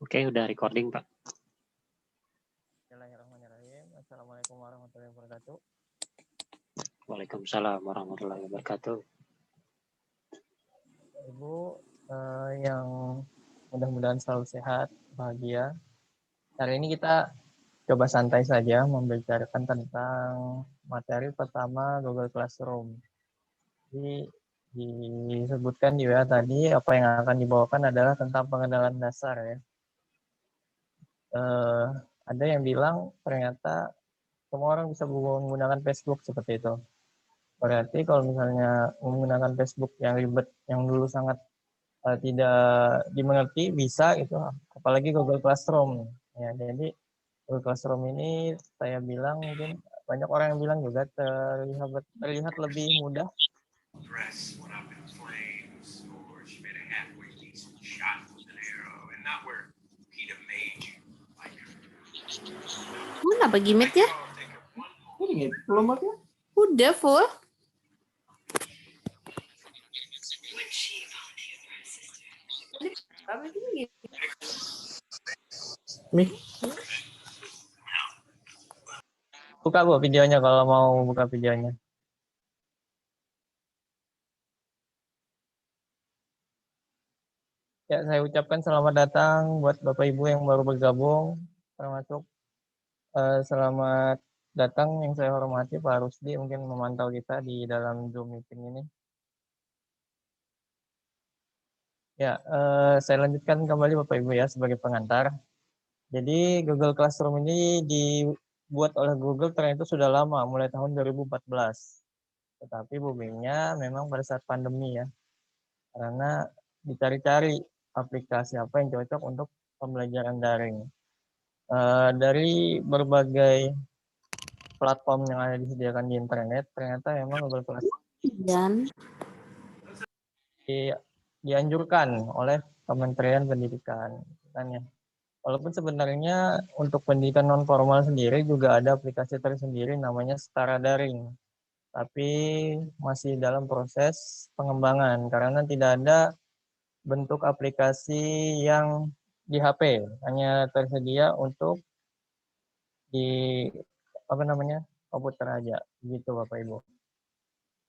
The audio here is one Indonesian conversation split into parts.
Oke, udah recording, Pak. Bismillahirrahmanirrahim. Assalamualaikum warahmatullahi wabarakatuh. Waalaikumsalam warahmatullahi wabarakatuh. Ibu yang mudah-mudahan selalu sehat, bahagia. Hari ini kita coba santai saja membicarakan tentang materi pertama Google Classroom. Jadi disebutkan juga tadi apa yang akan dibawakan adalah tentang pengenalan dasar ya. Ada yang bilang ternyata semua orang bisa menggunakan Facebook seperti itu. Berarti kalau misalnya menggunakan Facebook yang ribet, yang dulu sangat tidak dimengerti, bisa gitu. Apalagi Google Classroom. Ya, jadi Google Classroom ini saya bilang mungkin banyak orang yang bilang juga terlihat lebih mudah. Kenapa gimit ya? Belum ya? Udah full. Buka Bu videonya kalau mau buka videonya. Ya, saya ucapkan selamat datang buat Bapak Ibu yang baru bergabung, termasuk selamat datang yang saya hormati Pak Rusdi, mungkin memantau kita di dalam Zoom meeting ini. Ya, saya lanjutkan kembali Bapak Ibu ya sebagai pengantar. Jadi Google Classroom ini dibuat oleh Google ternyata sudah lama, mulai tahun 2014. Tetapi boomingnya memang pada saat pandemi ya, karena dicari-cari aplikasi apa yang cocok untuk pembelajaran daring. Dari berbagai platform yang ada disediakan di internet, ternyata memang Google Classroom Dan dianjurkan oleh Kementerian Pendidikan. Kan ya. Walaupun sebenarnya untuk pendidikan non formal sendiri juga ada aplikasi tersendiri namanya Setara Daring. Tapi masih dalam proses pengembangan karena tidak ada bentuk aplikasi yang di HP, hanya tersedia untuk di komputer aja gitu Bapak Ibu.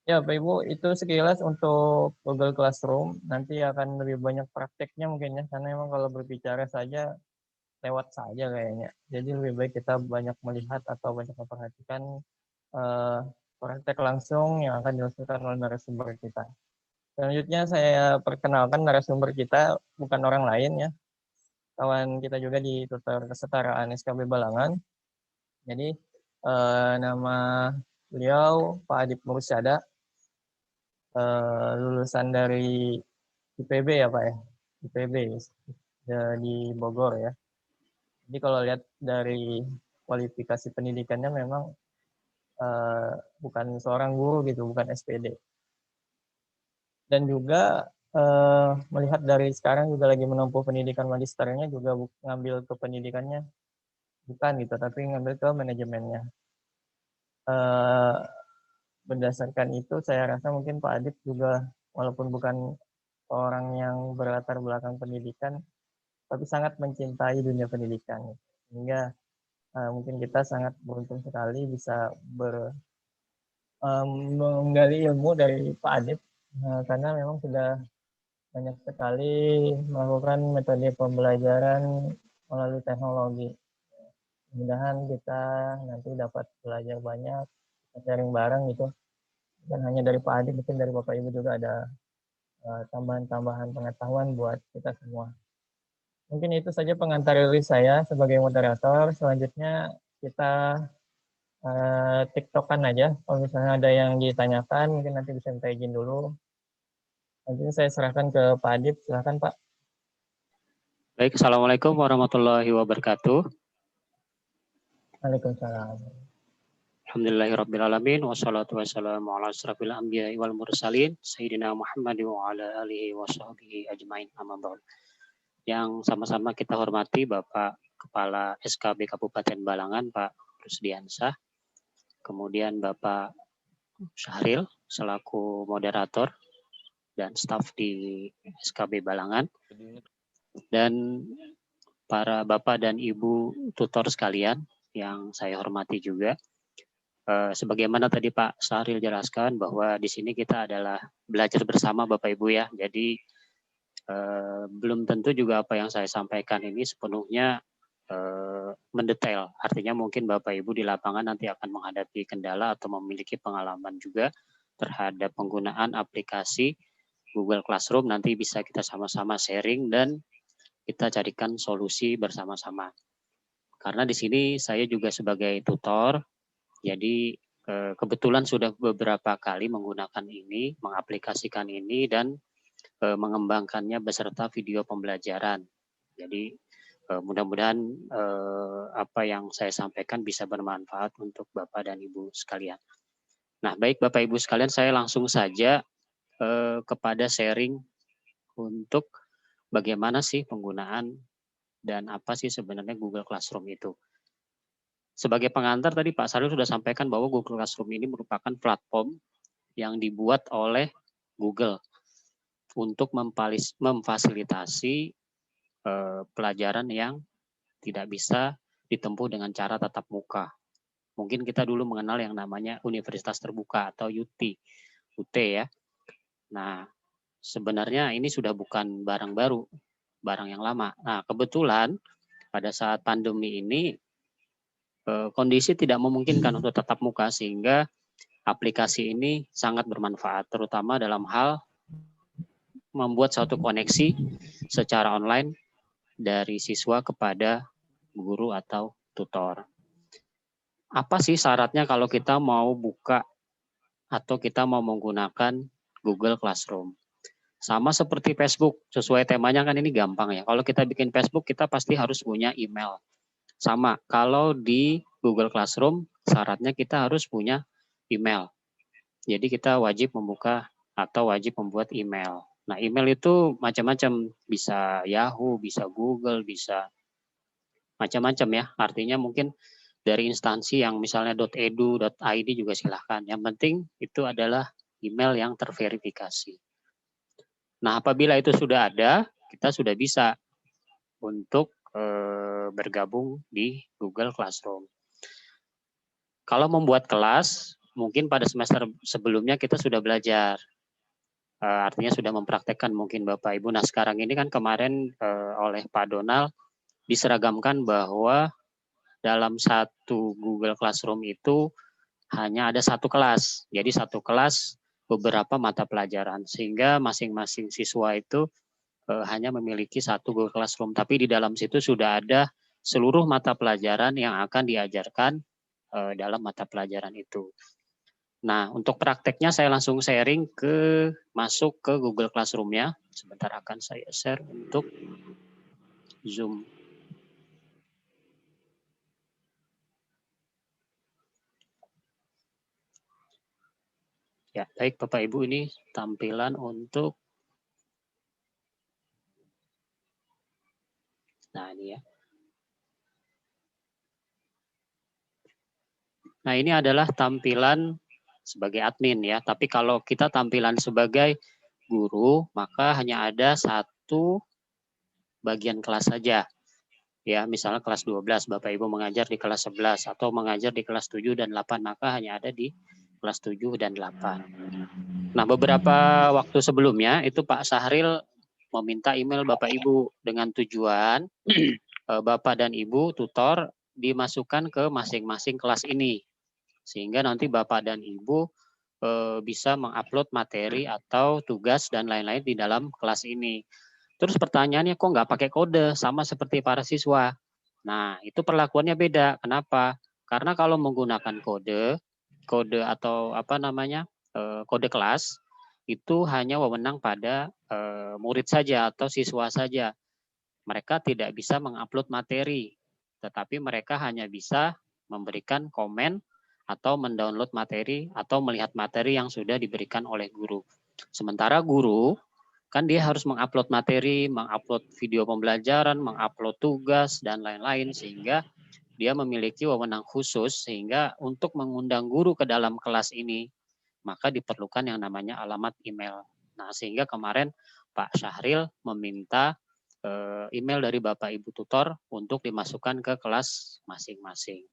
Ya Bapak Ibu, itu sekilas untuk Google Classroom. Nanti akan lebih banyak prakteknya mungkin ya, karena memang kalau berbicara saja lewat saja kayaknya. Jadi lebih baik kita banyak melihat atau banyak memperhatikan praktek langsung yang akan dilakukan oleh narasumber kita. Selanjutnya saya perkenalkan narasumber kita, bukan orang lain ya, kawan kita juga di Tutor Kesetaraan SKB Balangan. Jadi nama beliau Pak Adip Mursyada, lulusan dari IPB ya Pak ya, IPB di Bogor ya. Jadi kalau lihat dari kualifikasi pendidikannya memang bukan seorang guru gitu, bukan SPD. Dan juga melihat dari sekarang juga lagi menempuh pendidikan magisternya juga ngambil ke pendidikannya bukan gitu, tapi ngambil ke manajemennya. Berdasarkan itu saya rasa mungkin Pak Adip juga walaupun bukan orang yang berlatar belakang pendidikan, tapi sangat mencintai dunia pendidikan. Sehingga mungkin kita sangat beruntung sekali bisa menggali ilmu dari Pak Adip karena memang sudah banyak sekali melakukan metode pembelajaran melalui teknologi. Mudah-mudahan kita nanti dapat belajar banyak, sharing bareng gitu. Dan hanya dari Pak Adip, mungkin dari Bapak Ibu juga ada tambahan-tambahan pengetahuan buat kita semua. Mungkin itu saja pengantar dari saya sebagai moderator. Selanjutnya kita TikTokan aja. Kalau misalnya ada yang ditanyakan, mungkin nanti bisa minta izin dulu. Nanti saya serahkan ke Pak Adip. Silakan Pak. Baik, Assalamualaikum warahmatullahi wabarakatuh. Waalaikumsalam. Alhamdulillahirrabbilalamin. Wassalatu wassalamu ala asrafil anbiya wal mursalin. Sayyidina Muhammad wa ala alihi wa sahbihi ajmain amma ba'd. Yang sama-sama kita hormati Bapak Kepala SKB Kabupaten Balangan, Pak Rusdiansah. Kemudian Bapak Syahril selaku moderator dan staf di SKB Balangan. Dan para Bapak dan Ibu tutor sekalian yang saya hormati juga. Sebagaimana tadi Pak Syahril jelaskan bahwa di sini kita adalah belajar bersama Bapak Ibu ya. Jadi belum tentu juga apa yang saya sampaikan ini sepenuhnya mendetail. Artinya mungkin Bapak Ibu di lapangan nanti akan menghadapi kendala atau memiliki pengalaman juga terhadap penggunaan aplikasi Google Classroom. Nanti bisa kita sama-sama sharing dan kita carikan solusi bersama-sama. Karena di sini saya juga sebagai tutor, jadi kebetulan sudah beberapa kali menggunakan ini, mengaplikasikan ini dan mengembangkannya beserta video pembelajaran. Jadi mudah-mudahan apa yang saya sampaikan bisa bermanfaat untuk Bapak dan Ibu sekalian. Nah, baik Bapak Ibu sekalian, saya langsung saja kepada sharing untuk bagaimana sih penggunaan dan apa sih sebenarnya Google Classroom itu. Sebagai pengantar tadi Pak Syahril sudah sampaikan bahwa Google Classroom ini merupakan platform yang dibuat oleh Google untuk memfasilitasi pelajaran yang tidak bisa ditempuh dengan cara tatap muka. Mungkin kita dulu mengenal yang namanya Universitas Terbuka atau UT ya. Nah, sebenarnya ini sudah bukan barang baru, barang yang lama. Nah, kebetulan pada saat pandemi ini kondisi tidak memungkinkan untuk tatap muka sehingga aplikasi ini sangat bermanfaat, terutama dalam hal membuat suatu koneksi secara online dari siswa kepada guru atau tutor. Apa sih syaratnya kalau kita mau buka atau kita mau menggunakan Google Classroom? Sama seperti Facebook, sesuai temanya kan ini gampang ya. Kalau kita bikin Facebook, kita pasti harus punya email. Sama, kalau di Google Classroom, syaratnya kita harus punya email. Jadi kita wajib membuka atau wajib membuat email. Nah, email itu macam-macam, bisa Yahoo, bisa Google, bisa macam-macam ya. Artinya mungkin dari instansi yang misalnya .edu.id juga silahkan. Yang penting itu adalah email yang terverifikasi. Nah, apabila itu sudah ada, kita sudah bisa untuk bergabung di Google Classroom. Kalau membuat kelas, mungkin pada semester sebelumnya kita sudah belajar. Artinya sudah mempraktekkan mungkin Bapak Ibu. Nah, sekarang ini kan kemarin oleh Pak Donald diseragamkan bahwa dalam satu Google Classroom itu hanya ada satu kelas. Jadi satu kelas beberapa mata pelajaran. Sehingga masing-masing siswa itu hanya memiliki satu Google Classroom, tapi di dalam situ sudah ada seluruh mata pelajaran yang akan diajarkan dalam mata pelajaran itu. Nah, untuk prakteknya saya langsung sharing masuk ke Google Classroom-nya. Sebentar akan saya share untuk Zoom. Ya, baik Bapak Ibu, ini tampilan untuk nah ini ya. Nah, ini adalah tampilan sebagai admin ya. Tapi kalau kita tampilan sebagai guru, maka hanya ada satu bagian kelas saja. Ya, misalnya kelas 12, Bapak Ibu mengajar di kelas 11 atau mengajar di kelas 7 dan 8, maka hanya ada di kelas 7 dan 8. Nah, beberapa waktu sebelumnya itu Pak Syahril meminta email Bapak Ibu dengan tujuan Bapak dan Ibu tutor dimasukkan ke masing-masing kelas ini. Sehingga nanti Bapak dan Ibu bisa mengupload materi atau tugas dan lain-lain di dalam kelas ini. Terus pertanyaannya kok nggak pakai kode sama seperti para siswa? Nah, itu perlakuannya beda. Kenapa? Karena kalau menggunakan kode atau apa namanya kode kelas itu hanya wewenang pada murid saja atau siswa saja. Mereka tidak bisa mengupload materi, tetapi mereka hanya bisa memberikan komen atau mendownload materi atau melihat materi yang sudah diberikan oleh guru. Sementara guru kan dia harus mengupload materi, mengupload video pembelajaran, mengupload tugas dan lain-lain sehingga dia memiliki wewenang khusus sehingga untuk mengundang guru ke dalam kelas ini maka diperlukan yang namanya alamat email. Nah, sehingga kemarin Pak Syahril meminta email dari Bapak Ibu tutor untuk dimasukkan ke kelas masing-masing.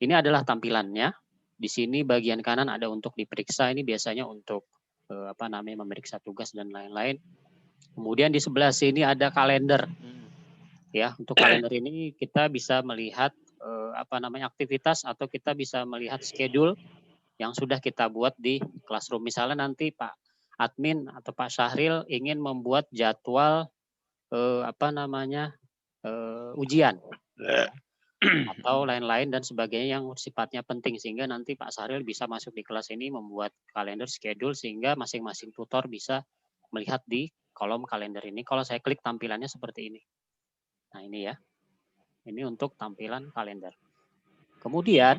Ini adalah tampilannya. Di sini bagian kanan ada untuk diperiksa, ini biasanya untuk memeriksa tugas dan lain-lain. Kemudian di sebelah sini ada kalender. Ya, untuk kalender ini kita bisa melihat aktivitas atau kita bisa melihat schedule yang sudah kita buat di Classroom. Misalnya nanti Pak admin atau Pak Syahril ingin membuat jadwal ujian atau lain-lain dan sebagainya yang sifatnya penting, sehingga nanti Pak Syahril bisa masuk di kelas ini membuat kalender schedule sehingga masing-masing tutor bisa melihat di kolom kalender ini. Kalau saya klik tampilannya seperti ini. Nah, ini ya. Ini untuk tampilan kalender. Kemudian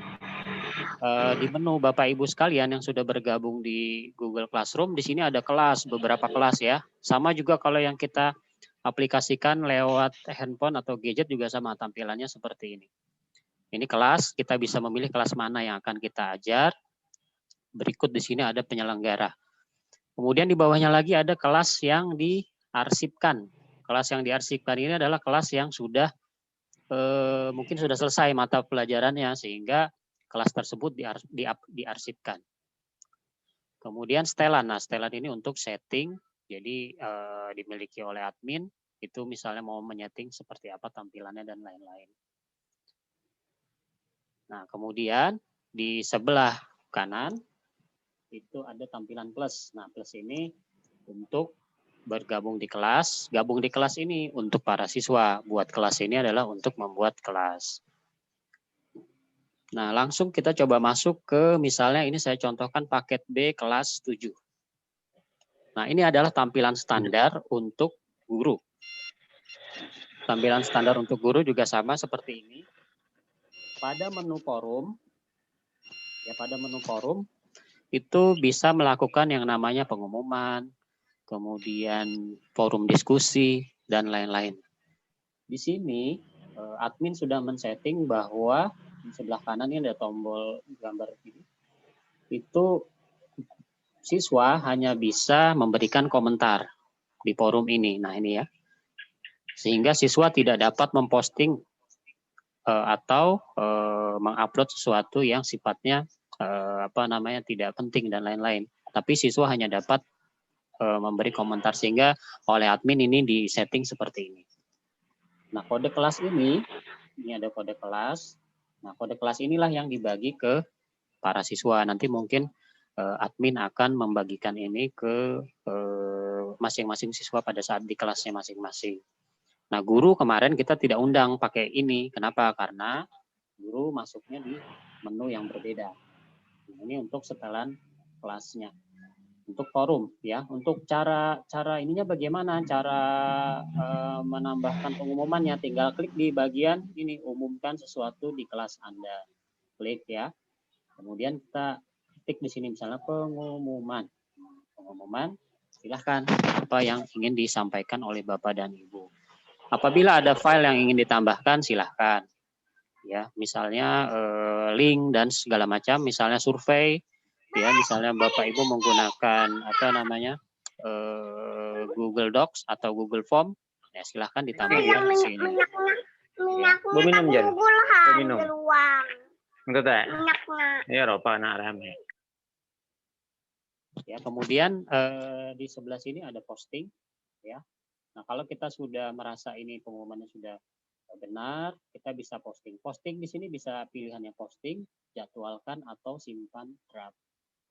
di menu Bapak Ibu sekalian yang sudah bergabung di Google Classroom, di sini ada kelas, beberapa kelas ya. Sama juga kalau yang kita aplikasikan lewat handphone atau gadget juga sama, tampilannya seperti ini. Ini kelas, kita bisa memilih kelas mana yang akan kita ajar. Berikut di sini ada penyelenggara. Kemudian di bawahnya lagi ada kelas yang diarsipkan. Kelas yang diarsipkan ini adalah kelas yang sudah mungkin sudah selesai mata pelajarannya sehingga kelas tersebut diarsipkan. Kemudian setelan. Nah, setelan ini untuk setting, jadi dimiliki oleh admin, itu misalnya mau menyeting seperti apa tampilannya dan lain-lain. Nah, kemudian di sebelah kanan itu ada tampilan plus. Nah, plus ini untuk bergabung di kelas. Gabung di kelas ini untuk para siswa. Buat kelas ini adalah untuk membuat kelas. Nah, langsung kita coba masuk ke misalnya ini saya contohkan paket B kelas 7. Nah, ini adalah tampilan standar untuk guru. Tampilan standar untuk guru juga sama seperti ini. Pada menu forum, itu bisa melakukan yang namanya pengumuman, kemudian forum diskusi, dan lain-lain. Di sini, admin sudah men-setting bahwa di sebelah kanan ini ada tombol gambar ini. Itu siswa hanya bisa memberikan komentar di forum ini. Nah, ini ya. Sehingga siswa tidak dapat memposting atau mengupload sesuatu yang sifatnya tidak penting dan lain-lain. Tapi siswa hanya dapat memberi komentar, sehingga oleh admin ini disetting seperti ini. Nah, kode kelas ini ada kode kelas. Nah, kode kelas inilah yang dibagi ke para siswa. Nanti mungkin admin akan membagikan ini ke masing-masing siswa pada saat di kelasnya masing-masing. Nah, guru kemarin kita tidak undang pakai ini. Kenapa? Karena guru masuknya di menu yang berbeda. Nah, ini untuk setelan kelasnya. Untuk forum ya, untuk cara ininya bagaimana? Cara menambahkan pengumumannya, tinggal klik di bagian ini, umumkan sesuatu di kelas Anda. Klik ya. Kemudian kita ketik di sini misalnya pengumuman. Pengumuman, silahkan apa yang ingin disampaikan oleh Bapak dan Ibu. Apabila ada file yang ingin ditambahkan, silahkan. Ya, misalnya link dan segala macam, misalnya survei, ya, misalnya Bapak Ibu menggunakan Google Docs atau Google Form, ya silahkan ditambahkan di sini. Minum jan. Minum. Itu teh. Ya ropa nak rame. Ya, kemudian di sebelah sini ada posting, ya. Nah, kalau kita sudah merasa ini pengumumannya sudah benar, kita bisa posting. Posting di sini bisa pilihannya posting, jadwalkan, atau simpan draft.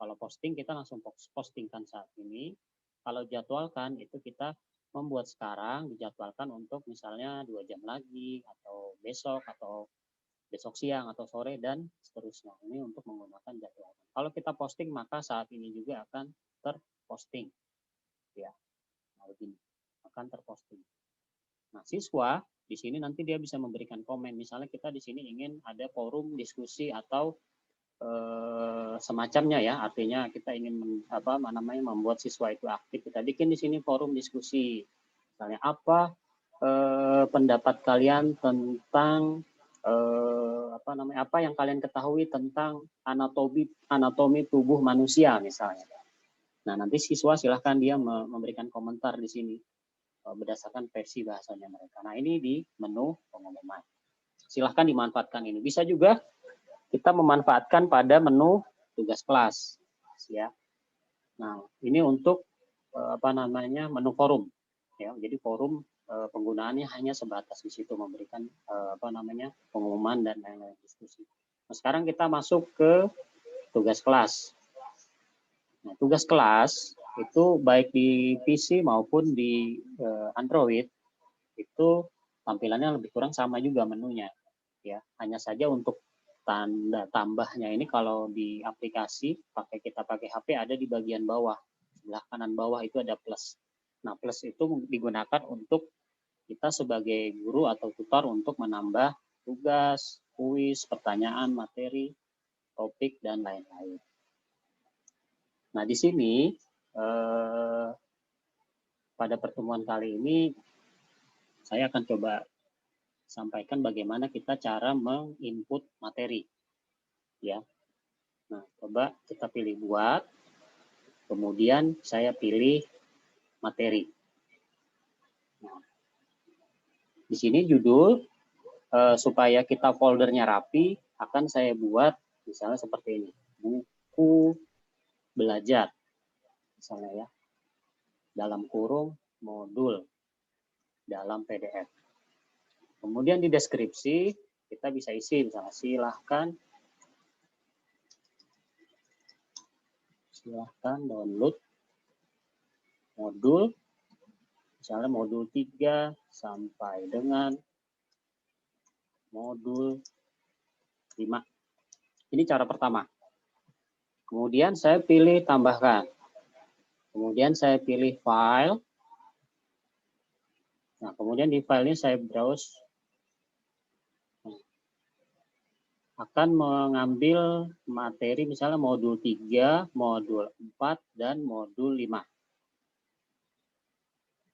Kalau posting kita langsung postingkan saat ini. Kalau jadwalkan itu kita membuat sekarang, dijadwalkan untuk misalnya 2 jam lagi, atau besok siang, atau sore, dan seterusnya. Ini untuk menggunakan jadwalkan. Kalau kita posting, maka saat ini juga akan terposting. Ya, nah begini, akan terposting. Nah, siswa di sini nanti dia bisa memberikan komen. Misalnya kita di sini ingin ada forum diskusi atau semacamnya ya, artinya kita ingin membuat siswa itu aktif. Kita bikin di sini forum diskusi. Misalnya apa pendapat kalian tentang apa yang kalian ketahui tentang anatomi tubuh manusia misalnya. Nah, nanti siswa silahkan dia memberikan komentar di sini. berdasarkan versi bahasanya mereka. Nah, ini di menu pengumuman. Silahkan dimanfaatkan ini. Bisa juga kita memanfaatkan pada menu tugas kelas, ya. Nah, ini untuk menu forum, ya. Jadi forum penggunaannya hanya sebatas di situ, memberikan pengumuman dan lain-lain diskusi. Nah, sekarang kita masuk ke tugas kelas. Nah, tugas kelas itu baik di PC maupun di Android itu tampilannya lebih kurang sama juga menunya, ya. Hanya saja untuk tanda tambahnya ini kalau di aplikasi kita pakai HP ada di bagian bawah, sebelah kanan bawah itu ada plus. Nah, plus itu digunakan untuk kita sebagai guru atau tutor untuk menambah tugas, kuis, pertanyaan, materi, topik, dan lain-lain. Nah, di sini pada pertemuan kali ini saya akan coba sampaikan bagaimana kita cara menginput materi, ya. Nah, coba kita pilih buat, kemudian saya pilih materi. Nah, di sini judul supaya kita foldernya rapi akan saya buat misalnya seperti ini, buku belajar, misalnya ya, dalam kurung modul dalam PDF. Kemudian di deskripsi kita bisa isi misalnya silahkan download modul, misalnya modul 3 sampai dengan modul 5. Ini cara pertama. Kemudian saya pilih tambahkan. Kemudian saya pilih file. Nah, kemudian di file ini saya browse. Akan mengambil materi misalnya modul 3, modul 4, dan modul 5.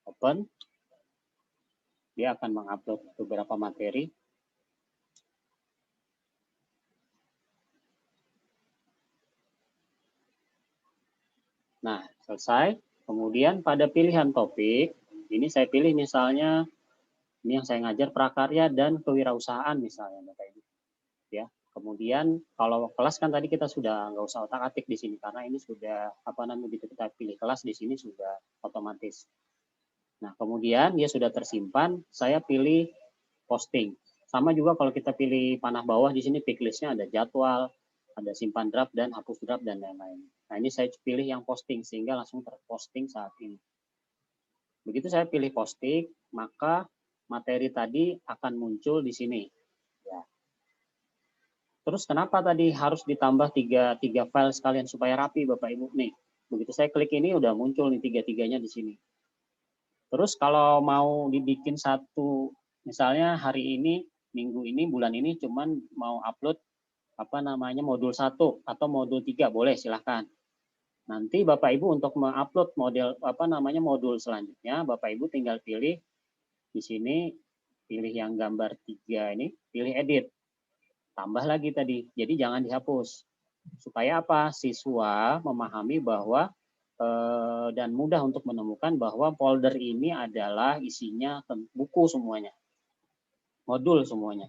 Open. Dia akan mengupload beberapa materi. Nah, selesai. Kemudian pada pilihan topik, ini saya pilih misalnya, ini yang saya ngajar prakarya dan kewirausahaan misalnya, Bapak Ibu. Ya. Kemudian kalau kelas kan tadi kita sudah nggak usah otak-atik di sini karena ini sudah begitu kita pilih kelas di sini sudah otomatis. Nah, kemudian dia sudah tersimpan, saya pilih posting. Sama juga kalau kita pilih panah bawah di sini pick list-nya ada jadwal, ada simpan draft dan hapus draft dan lain-lain. Nah, ini saya pilih yang posting sehingga langsung terposting saat ini. Begitu saya pilih posting, maka materi tadi akan muncul di sini. Ya. Terus kenapa tadi harus ditambah tiga file sekalian supaya rapi Bapak Ibu nih. Begitu saya klik ini udah muncul nih tiga-tiganya di sini. Terus kalau mau dibikin satu, misalnya hari ini, minggu ini, bulan ini cuman mau upload modul 1 atau modul 3 boleh silahkan. Nanti Bapak Ibu untuk mengupload modul selanjutnya, Bapak Ibu tinggal pilih di sini, pilih yang gambar 3 ini, pilih edit. Tambah lagi tadi, jadi jangan dihapus. Supaya apa? Siswa memahami bahwa dan mudah untuk menemukan bahwa folder ini adalah isinya buku semuanya. Modul semuanya.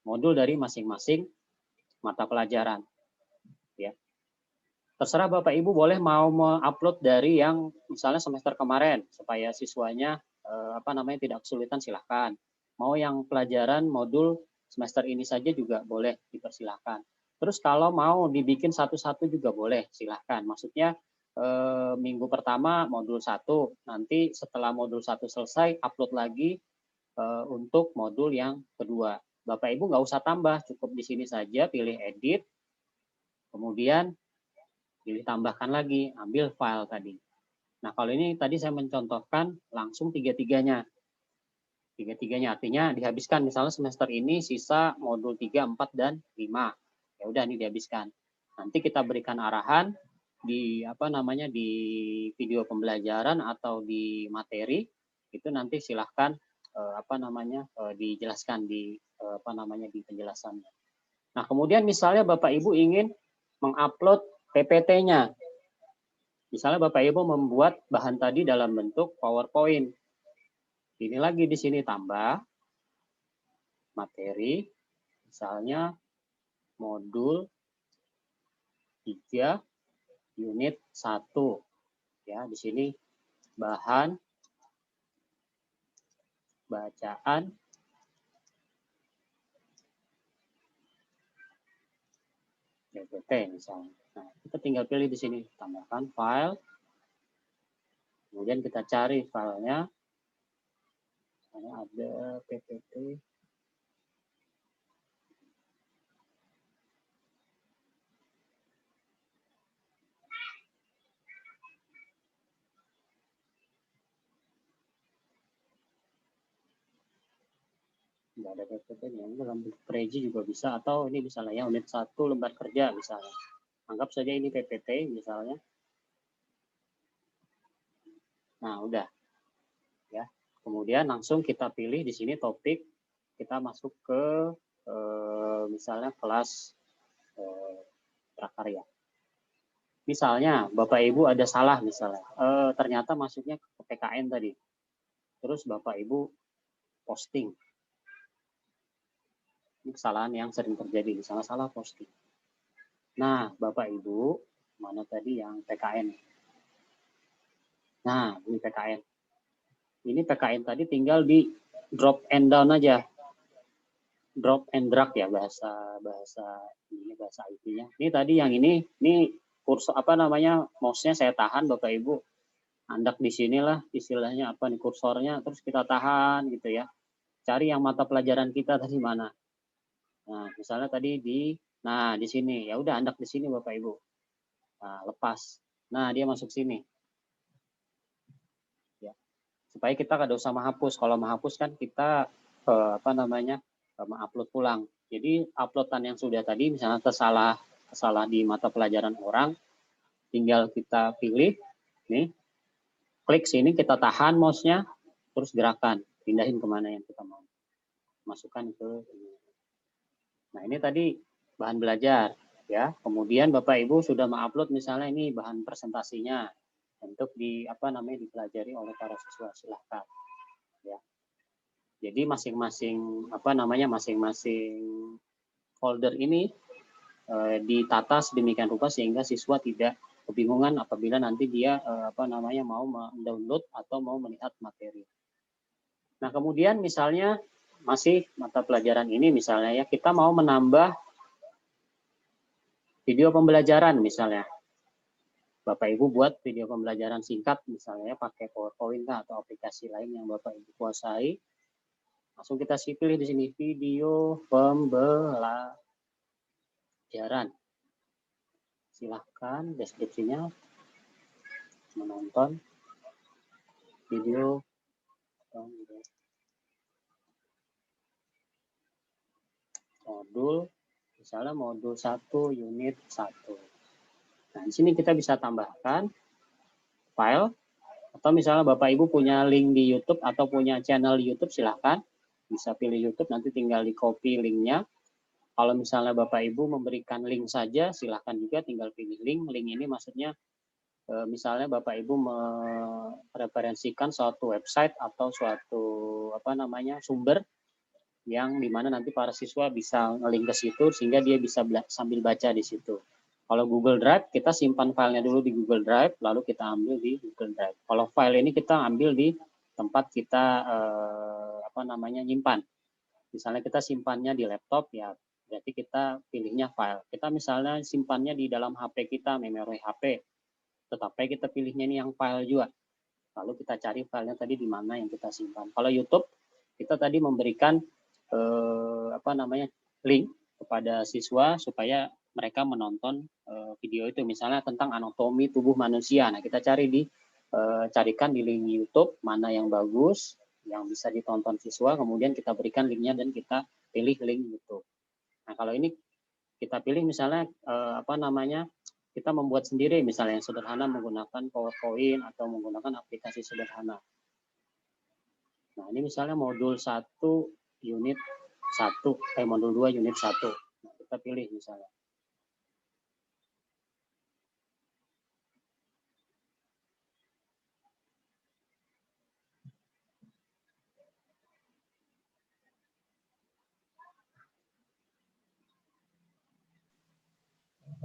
Modul dari masing-masing mata pelajaran. Ya. Terserah Bapak Ibu boleh mau mengupload dari yang misalnya semester kemarin supaya siswanya tidak kesulitan silahkan. Mau yang pelajaran modul semester ini saja juga boleh dipersilahkan. Terus kalau mau dibikin satu-satu juga boleh, silahkan. Maksudnya minggu pertama modul 1, nanti setelah modul 1 selesai upload lagi untuk modul yang kedua. Bapak Ibu nggak usah tambah, cukup di sini saja pilih edit, kemudian pilih tambahkan lagi, ambil file tadi. Nah kalau ini tadi saya mencontohkan langsung tiga-tiganya. Tiga-tiganya artinya dihabiskan misalnya semester ini sisa modul 3, 4, dan 5. Ya udah ini dihabiskan. Nanti kita berikan arahan di di video pembelajaran atau di materi itu nanti silahkan dijelaskan di di penjelasannya. Nah, kemudian misalnya Bapak Ibu ingin mengupload PPT-nya. Misalnya Bapak Ibu membuat bahan tadi dalam bentuk PowerPoint. Ini lagi di sini tambah materi, misalnya modul 3 unit 1. Ya, di sini bahan bacaan PPT misalnya. Nah, kita tinggal pilih di sini, tambahkan file. Kemudian kita cari filenya. Misalnya ada PPT. Nggak ada PPT-nya, ini dalam bentuk preji juga bisa, atau ini misalnya ya unit 1 lembar kerja misalnya. Anggap saja ini PPT misalnya. Nah, udah. Ya. Kemudian langsung kita pilih di sini topik, kita masuk ke misalnya kelas prakarya. Misalnya Bapak Ibu ada salah misalnya, ternyata masuknya ke PKN tadi. Terus Bapak Ibu posting. Ini kesalahan yang sering terjadi, misalnya salah posting. Nah, Bapak Ibu, mana tadi yang PKN? Nah, ini PKN. Ini PKN tadi tinggal di drop and down aja. Drop and drag ya bahasa IT-nya. Ini tadi yang ini kursor apa namanya? Mouse-nya saya tahan Bapak Ibu. Andak di sinilah istilahnya apa nih kursornya, terus kita tahan gitu ya. Cari yang mata pelajaran kita tadi mana. Nah, misalnya tadi di sini. Ya udah andak di sini Bapak Ibu. Nah, lepas. Nah, dia masuk sini. Ya. Supaya kita kada usah menghapus. Kalau menghapus kan kita mengupload pulang. Jadi uploadan yang sudah tadi misalnya kesalah di mata pelajaran orang, tinggal kita pilih nih. Klik sini, kita tahan mouse-nya, terus gerakan, pindahin kemana yang kita mau. Masukkan ke ini. Nah, ini tadi bahan belajar ya. Kemudian Bapak Ibu sudah mengupload misalnya ini bahan presentasinya untuk dipelajari oleh para siswa, silahkan ya. Jadi masing-masing folder ini ditata sedemikian rupa sehingga siswa tidak kebingungan apabila nanti dia mau mendownload atau mau melihat materi. Nah, kemudian misalnya masih mata pelajaran ini misalnya ya, kita mau menambah video pembelajaran misalnya. Bapak Ibu buat video pembelajaran singkat misalnya ya, pakai PowerPoint atau aplikasi lain yang Bapak Ibu kuasai. Langsung kita pilih di sini video pembelajaran. Silahkan deskripsinya menonton video modul, misalnya modul 1 unit 1. Nah, di sini kita bisa tambahkan file, atau misalnya Bapak Ibu punya link di YouTube atau punya channel YouTube, silahkan. Bisa pilih YouTube, nanti tinggal di copy linknya. Kalau misalnya Bapak Ibu memberikan link saja, silahkan juga tinggal pilih link. Link ini maksudnya misalnya Bapak Ibu mereferensikan suatu website atau suatu sumber yang dimana nanti para siswa bisa nge-link ke situ sehingga dia bisa sambil baca di situ. Kalau Google Drive, kita simpan filenya dulu di Google Drive, lalu kita ambil di Google Drive. Kalau file ini kita ambil di tempat kita nyimpan. Misalnya kita simpannya di laptop, ya berarti kita pilihnya file. Kita misalnya simpannya di dalam HP kita, memori HP, tetapi kita pilihnya ini yang file juga. Lalu kita cari filenya tadi di mana yang kita simpan. Kalau YouTube, kita tadi memberikan link kepada siswa supaya mereka menonton video itu, misalnya tentang anatomi tubuh manusia. Nah, kita carikan di link YouTube mana yang bagus, yang bisa ditonton siswa, kemudian kita berikan linknya dan kita pilih link YouTube. Nah, kalau ini kita pilih misalnya kita membuat sendiri, misalnya yang sederhana menggunakan PowerPoint atau menggunakan aplikasi sederhana. Nah, ini misalnya modul 1 unit 1, modul 2 unit 1. Nah, kita pilih misalnya.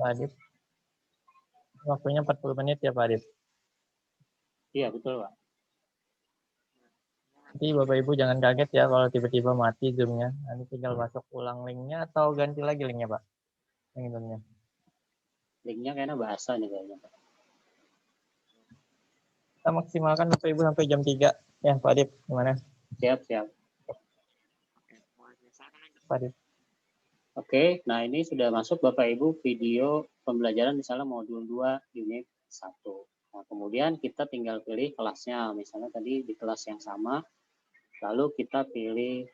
Pak Adip. Waktunya 40 menit ya Pak Adip. Iya, betul, Pak. Nanti Bapak Ibu jangan kaget ya kalau tiba-tiba mati Zoom-nya. Nanti tinggal masuk ulang link-nya atau ganti lagi link-nya Pak. Yang Zoom-nya. Linknya kayaknya bahasa nih kayaknya, Pak. Kita maksimalkan Bapak Ibu sampai jam 3. Ya Pak Adip, gimana? Siap. Pak Adip. Oke, nah ini sudah masuk Bapak Ibu video pembelajaran misalnya modul 2 unit 1. Nah, kemudian kita tinggal pilih kelasnya. Misalnya tadi di kelas yang sama, lalu kita pilih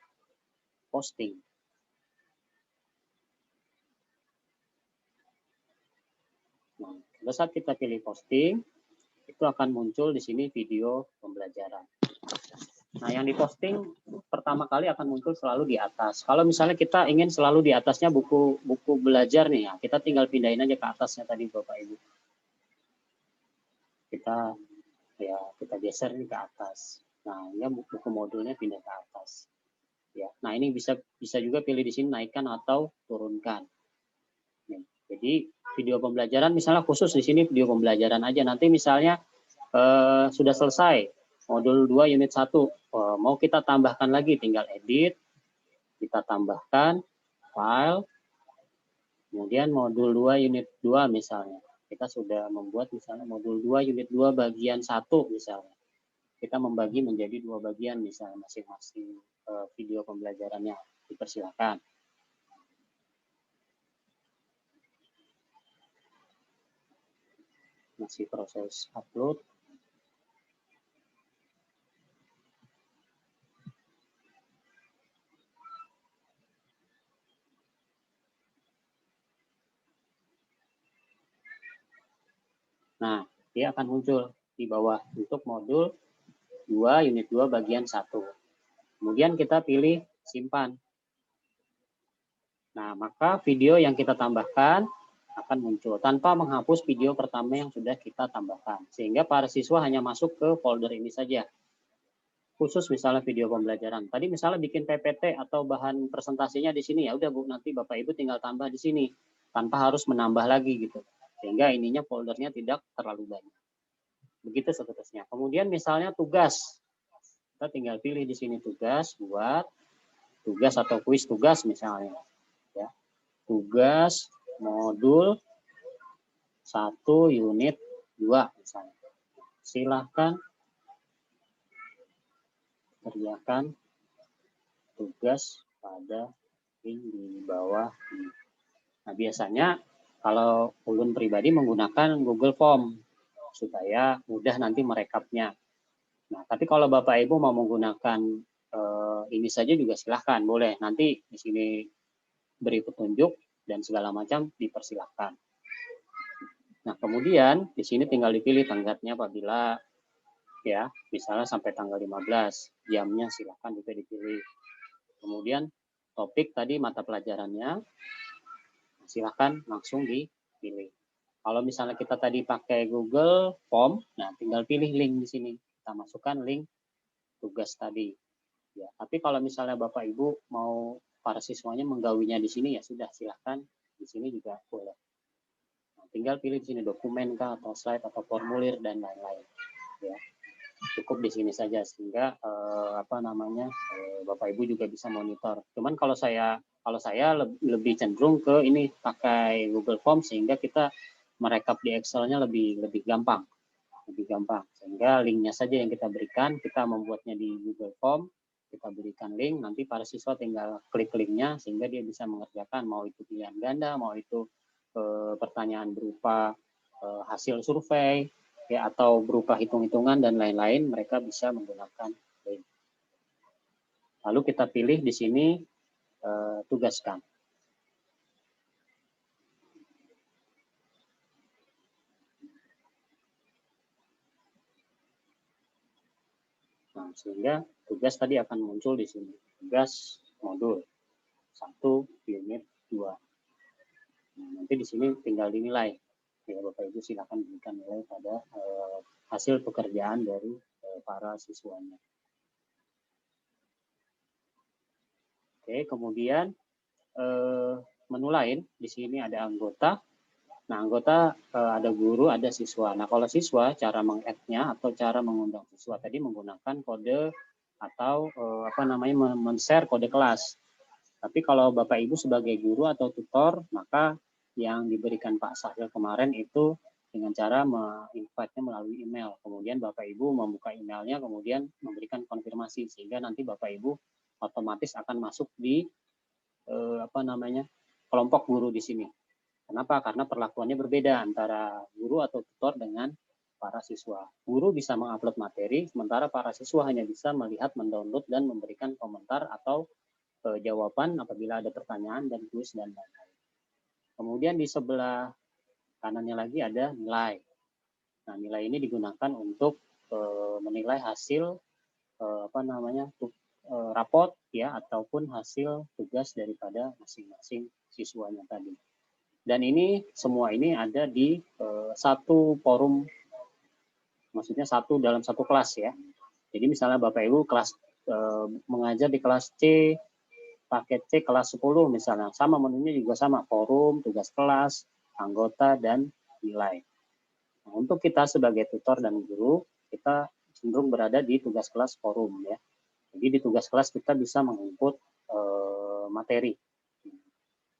posting. Nah, pada saat kita pilih posting, itu akan muncul di sini video pembelajaran. Nah, yang diposting pertama kali akan muncul selalu di atas. Kalau misalnya kita ingin selalu di atasnya buku belajar nih, ya, kita tinggal pindahin aja ke atasnya tadi Bapak Ibu. Kita geser nih ke atas. Nah, ini buku modulnya pindah ke atas. Ya. Nah, ini bisa juga pilih di sini naikkan atau turunkan. Nih, jadi video pembelajaran misalnya khusus di sini video pembelajaran aja. Nanti misalnya sudah selesai modul 2 unit 1, mau kita tambahkan lagi, tinggal edit, kita tambahkan file, kemudian modul 2 unit 2 misalnya. Kita sudah membuat misalnya modul 2 unit 2 bagian 1 misalnya. Kita membagi menjadi 2 bagian misalnya masing-masing video pembelajarannya. Dipersilakan. Masih proses upload. Nah, dia akan muncul di bawah untuk modul 2 unit 2 bagian 1. Kemudian kita pilih simpan. Nah, maka video yang kita tambahkan akan muncul tanpa menghapus video pertama yang sudah kita tambahkan. Sehingga para siswa hanya masuk ke folder ini saja. Khusus misalnya video pembelajaran. Tadi misalnya bikin PPT atau bahan presentasinya di sini, ya udah Bu, nanti Bapak Ibu tinggal tambah di sini tanpa harus menambah lagi gitu. Sehingga ininya foldernya tidak terlalu banyak. Begitu seterusnya. Kemudian misalnya tugas. Kita tinggal pilih di sini tugas, buat tugas atau kuis tugas misalnya. Ya. Tugas modul 1 unit 2 misalnya. Silahkan kerjakan tugas pada link di bawah ini. Nah, biasanya kalau ulun pribadi menggunakan Google Form supaya mudah nanti merekapnya. Nah, tapi kalau Bapak Ibu mau menggunakan ini saja juga silahkan, boleh. Nanti di sini beri petunjuk dan segala macam dipersilahkan. Nah, kemudian di sini tinggal dipilih tenggatnya apabila ya, misalnya sampai tanggal 15, jamnya silahkan juga dipilih. Kemudian topik tadi mata pelajarannya silahkan langsung dipilih. Kalau misalnya kita tadi pakai Google Form, nah tinggal pilih link di sini. Kita masukkan link tugas tadi. Ya, tapi kalau misalnya Bapak Ibu mau para siswanya menggawinya di sini, ya sudah silahkan di sini juga boleh. Nah, tinggal pilih di sini dokumen kah atau slide atau formulir dan lain-lain. Ya, cukup di sini saja sehingga Bapak Ibu juga bisa monitor. Cuman kalau saya lebih cenderung ke ini pakai Google Form sehingga kita merekap di Excel-nya lebih gampang. Sehingga linknya saja yang kita berikan, kita membuatnya di Google Form, kita berikan link, nanti para siswa tinggal klik linknya sehingga dia bisa mengerjakan, mau itu pilihan ganda, mau itu pertanyaan berupa hasil survei, ya, atau berupa hitung-hitungan dan lain-lain, mereka bisa menggunakan link. Lalu kita pilih di sini tugaskan. Nah, sehingga tugas tadi akan muncul di sini. Tugas modul 1 unit 2. Nah, nanti di sini tinggal dinilai. Ya, Bapak Ibu silakan berikan nilai pada hasil pekerjaan dari para siswanya. Oke, kemudian menu lain di sini ada anggota. Nah, anggota ada guru, ada siswa. Nah, kalau siswa, cara meng-add-nya atau cara mengundang siswa tadi menggunakan kode atau men-share kode kelas. Tapi kalau Bapak Ibu sebagai guru atau tutor, maka yang diberikan Pak Sahril kemarin itu dengan cara invite-nya melalui email. Kemudian Bapak Ibu membuka emailnya, kemudian memberikan konfirmasi sehingga nanti Bapak Ibu otomatis akan masuk di kelompok guru di sini. Kenapa? Karena perlakuannya berbeda antara guru atau tutor dengan para siswa. Guru bisa mengupload materi, sementara para siswa hanya bisa melihat, mendownload, dan memberikan komentar atau jawaban apabila ada pertanyaan dan kuis dan lain-lain. Kemudian di sebelah kanannya lagi ada nilai. Nah, nilai ini digunakan untuk menilai hasil rapot ya ataupun hasil tugas daripada masing-masing siswanya tadi. Dan ini semua ini ada di satu forum, maksudnya dalam satu kelas ya. Jadi misalnya Bapak Ibu kelas mengajar di kelas C, paket C kelas 10 misalnya, sama menunya juga sama, forum, tugas kelas, anggota, dan nilai. Nah, untuk kita sebagai tutor dan guru, kita cenderung berada di tugas kelas forum ya. Jadi di tugas kelas kita bisa menginput materi.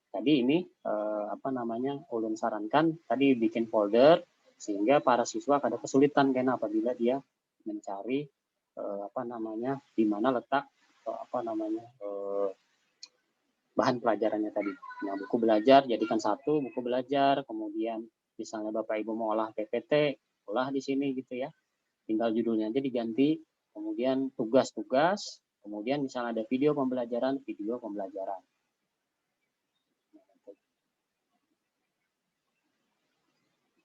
Tadi ini ulun sarankan tadi bikin folder sehingga para siswa ada kesulitan karena apabila dia mencari di mana letak bahan pelajarannya tadi. Nah, buku belajar jadikan satu buku belajar, kemudian misalnya Bapak Ibu mau olah PPT, olah di sini gitu ya. Tinggal judulnya aja diganti, kemudian tugas-tugas, kemudian misalnya ada video pembelajaran.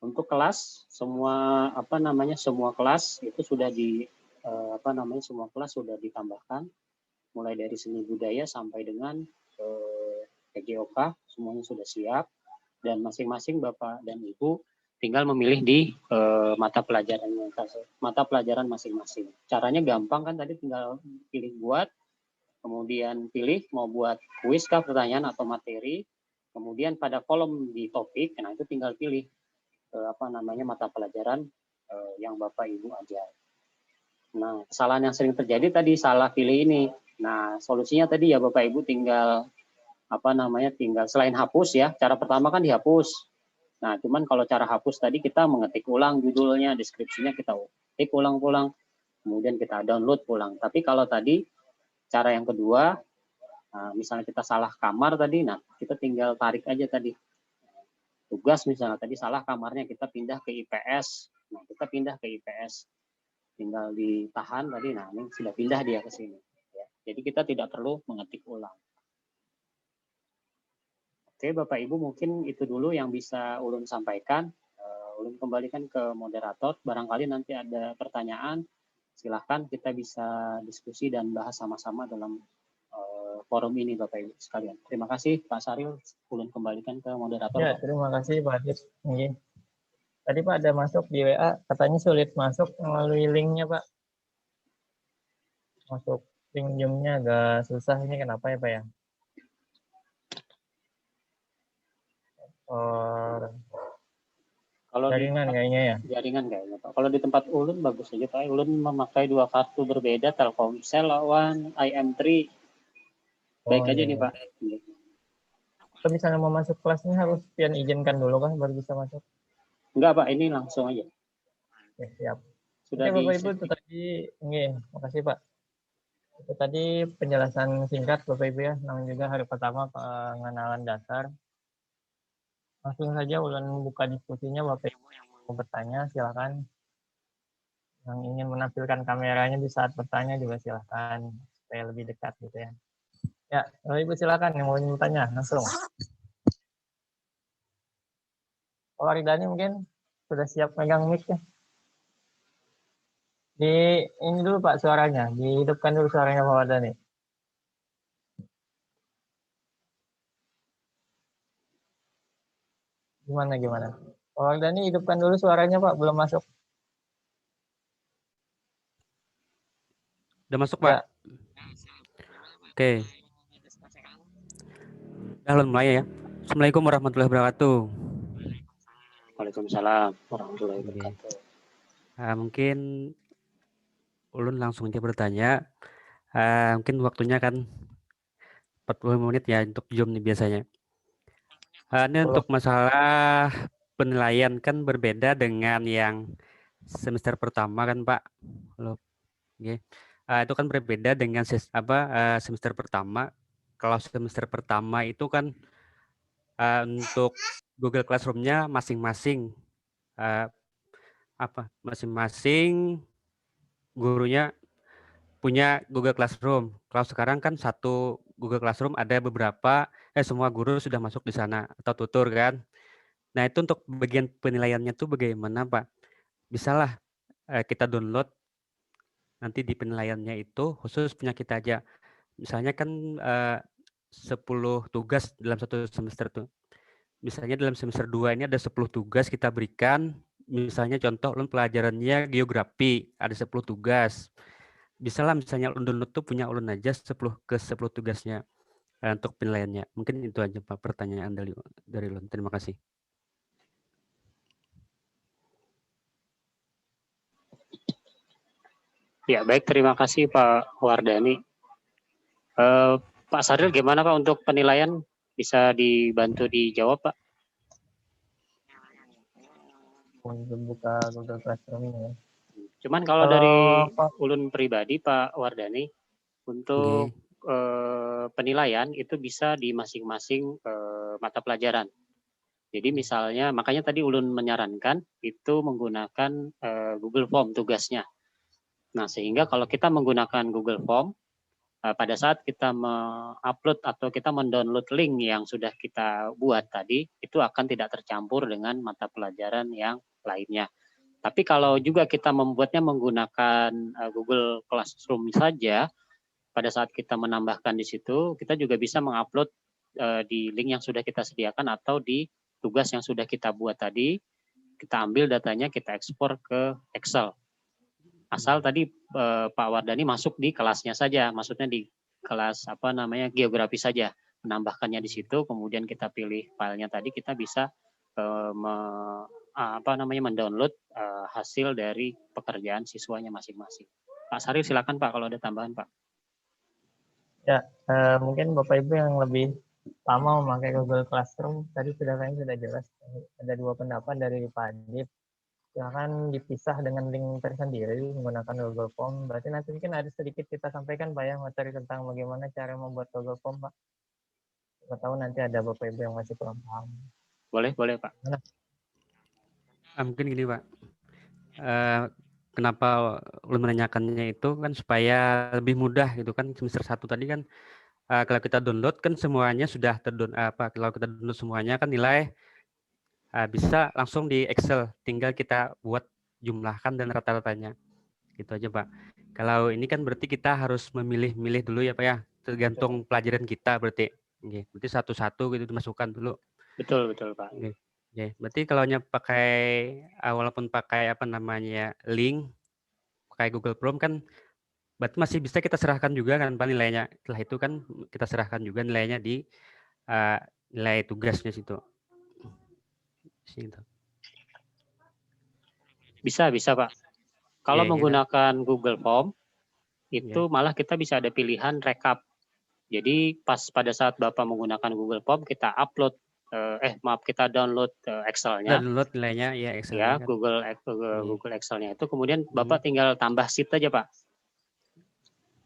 Untuk kelas semua semua kelas itu sudah semua kelas sudah ditambahkan mulai dari seni budaya sampai dengan PJOK semuanya sudah siap dan masing-masing Bapak dan Ibu tinggal memilih di mata pelajaran masing-masing. Caranya gampang kan, tadi tinggal pilih buat, kemudian pilih mau buat kuis kah, pertanyaan atau materi, kemudian pada kolom di topik, nah itu tinggal pilih mata pelajaran yang Bapak Ibu ajar. Nah, kesalahan yang sering terjadi tadi salah pilih ini. Nah, solusinya tadi ya Bapak Ibu tinggal tinggal selain hapus ya. Cara pertama kan dihapus. Nah, cuman kalau cara hapus tadi kita mengetik ulang judulnya, deskripsinya kita ketik ulang-ulang, kemudian kita download ulang. Tapi kalau tadi cara yang kedua, misalnya kita salah kamar tadi, nah kita tinggal tarik aja tadi. Tugas misalnya tadi salah kamarnya, kita pindah ke IPS. Nah, kita pindah ke IPS. Tinggal ditahan tadi, nah ini sudah pindah dia ke sini. Ya. Jadi kita tidak perlu mengetik ulang. Oke, Bapak Ibu mungkin itu dulu yang bisa ulun sampaikan. Ulun kembalikan ke moderator. Barangkali nanti ada pertanyaan, silahkan kita bisa diskusi dan bahas sama-sama dalam forum ini Bapak Ibu sekalian. Terima kasih Pak Sahril, ulun kembalikan ke moderator. Ya, terima kasih Pak Adit. Tadi Pak ada masuk di WA, katanya sulit masuk melalui linknya Pak. Masuk link Zoom-nya agak susah, ini kenapa ya Pak ya? Kalau jaringan kayaknya ya? Jaringan kayaknya Pak. Kalau di tempat ulun bagus aja Pak. Ulun memakai 2 kartu berbeda, Telkomsel lawan IM3. Baik aja nih Pak. Kalau misalnya mau masuk kelasnya harus pian izinkan dulu kan baru bisa masuk? Enggak Pak, ini langsung aja. Oke, siap. Sudah Bapak Ibu itu tadi, makasih Pak. Itu tadi penjelasan singkat Bapak Ibu ya, namanya juga hari pertama pengenalan dasar. Langsung saja ulun buka diskusinya Bapak Ibu yang mau bertanya silakan. Yang ingin menampilkan kameranya di saat bertanya juga silakan supaya lebih dekat gitu ya. Ya, Bapak Ibu silakan yang mau bertanya langsung. Pak Waridani mungkin sudah siap megang mic ya. Ini dulu Pak suaranya, dihidupkan dulu suaranya Pak Waridani. Gimana? Pak Waridani hidupkan dulu suaranya Pak, belum masuk. Udah masuk Pak? Ya. Oke. Udah mulai ya. Assalamualaikum warahmatullahi wabarakatuh. Waalaikumsalam warahmatullahi Oke. wabarakatuh. Mungkin ulun langsung aja bertanya. Mungkin waktunya kan 40 menit ya untuk Zoom nih biasanya. Ini untuk masalah penilaian kan berbeda dengan yang semester pertama kan Pak. Halo. Oke. Itu kan berbeda dengan semester pertama. Kalau semester pertama itu kan untuk Google Classroom-nya masing-masing masing-masing gurunya punya Google Classroom. Kalau sekarang kan satu Google Classroom ada beberapa, semua guru sudah masuk di sana atau tutor kan. Nah itu untuk bagian penilaiannya tuh bagaimana Pak? Bisalah kita download nanti di penilaiannya itu khusus punya kita aja. Misalnya kan 10 tugas dalam satu semester tuh. Misalnya dalam semester 2 ini ada 10 tugas kita berikan. Misalnya contoh pelajarannya geografi, ada 10 tugas. Bisalah misalnya download tuh punya ulun aja 10 tugasnya untuk penilaiannya. Mungkin itu aja Pak pertanyaan dari ulun. Terima kasih. Ya, baik, terima kasih Pak Wardani. Pak Sadril gimana Pak untuk penilaian? Bisa dibantu dijawab Pak? Untuk buka Google Classroom ya. Cuman kalau dari ulun pribadi Pak Wardani, untuk penilaian itu bisa di masing-masing mata pelajaran. Jadi misalnya, makanya tadi ulun menyarankan itu menggunakan Google Form tugasnya. Nah, sehingga kalau kita menggunakan Google Form, pada saat kita mengupload atau kita mendownload link yang sudah kita buat tadi, itu akan tidak tercampur dengan mata pelajaran yang lainnya. Tapi kalau juga kita membuatnya menggunakan Google Classroom saja, pada saat kita menambahkan di situ, kita juga bisa mengupload di link yang sudah kita sediakan atau di tugas yang sudah kita buat tadi, kita ambil datanya, kita ekspor ke Excel. Asal tadi Pak Wardani masuk di kelasnya saja, maksudnya di kelas geografi saja, menambahkannya di situ, kemudian kita pilih filenya tadi, kita bisa mendownload hasil dari pekerjaan siswanya masing-masing. Pak Sarif silakan Pak kalau ada tambahan Pak. Ya, mungkin Bapak Ibu yang lebih lama memakai Google Classroom tadi sudah jelas. Ada dua pendapat dari Pak Adib. Silahkan dipisah dengan link tersendiri menggunakan Google Form. Berarti nanti mungkin ada sedikit kita sampaikan Pak ya materi tentang bagaimana cara membuat Google Form Pak. Kita tahu nanti ada Bapak Ibu yang masih kurang paham. Boleh Pak. Mungkin gini Pak. Kenapa ulun menanyakannya itu kan supaya lebih mudah gitu kan. Semester 1 tadi kan kalau kita download kan semuanya sudah kalau kita download semuanya kan nilai bisa langsung di Excel, tinggal kita buat jumlahkan dan rata-ratanya. Gitu aja Pak. Kalau ini kan berarti kita harus memilih-milih dulu ya Pak ya, tergantung pelajaran kita berarti. Oke, berarti satu-satu gitu dimasukkan dulu. Betul Pak. Oke, berarti kalau pakai walaupun pakai link, pakai Google Chrome kan berarti masih bisa kita serahkan juga kan Pak nilainya. Setelah itu kan kita serahkan juga nilainya di nilai tugasnya situ. Bisa Pak. Kalau menggunakan Google Form itu malah kita bisa ada pilihan rekap. Jadi pas pada saat Bapak menggunakan Google Form kita upload kita download Excel-nya. Download nilainya ya Excel. Ya, Google Excel-nya itu kemudian Bapak tinggal tambah sheet aja Pak.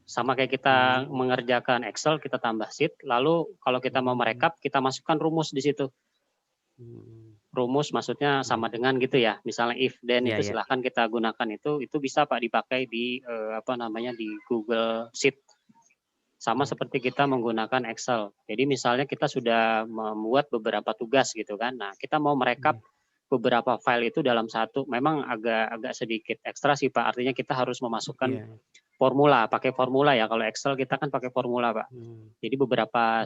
Sama kayak kita mengerjakan Excel, kita tambah sheet, lalu kalau kita mau merekap kita masukkan rumus di situ. Rumus maksudnya sama dengan gitu ya, misalnya if then itu silahkan kita gunakan itu bisa Pak dipakai di di Google Sheet, sama seperti kita menggunakan Excel. Jadi misalnya kita sudah membuat beberapa tugas gitu kan, nah kita mau merekap beberapa file itu dalam satu, memang agak sedikit ekstra sih Pak, artinya kita harus memasukkan formula, pakai formula ya, kalau Excel kita kan pakai formula Pak. Jadi beberapa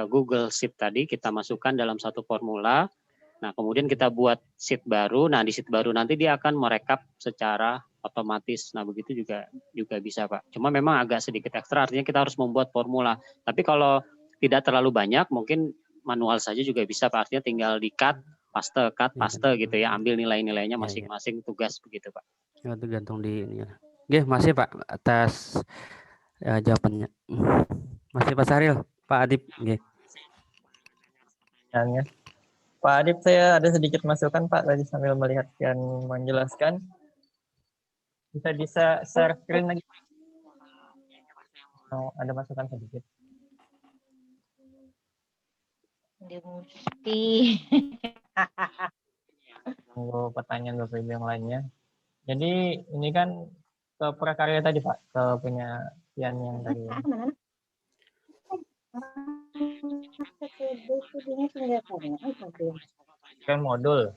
Google Sheet tadi kita masukkan dalam satu formula. Nah, kemudian kita buat sheet baru. Nah, di sheet baru nanti dia akan merekap secara otomatis. Nah, begitu juga bisa, Pak. Cuma memang agak sedikit ekstra, artinya kita harus membuat formula. Tapi kalau tidak terlalu banyak, mungkin manual saja juga bisa, Pak. Artinya tinggal di-cut paste, cut, Iya, paste gitu ya, ambil nilai-nilainya Iya, iya. masing-masing tugas begitu Pak. Ya, tergantung di ini. Oke, masih Pak atas jawabannya. Masih Pak Saril, Pak Adip. Oke. Ya. Pak Adip, saya ada sedikit masukan Pak tadi sambil melihat dan menjelaskan. Bisa share screen lagi. Oh, ada masukan sedikit. Mesti. Tunggu pertanyaan Bapak Ibu yang lainnya. Jadi ini kan ke prakarya tadi Pak, ke penyajian yang tadi. Kan modul.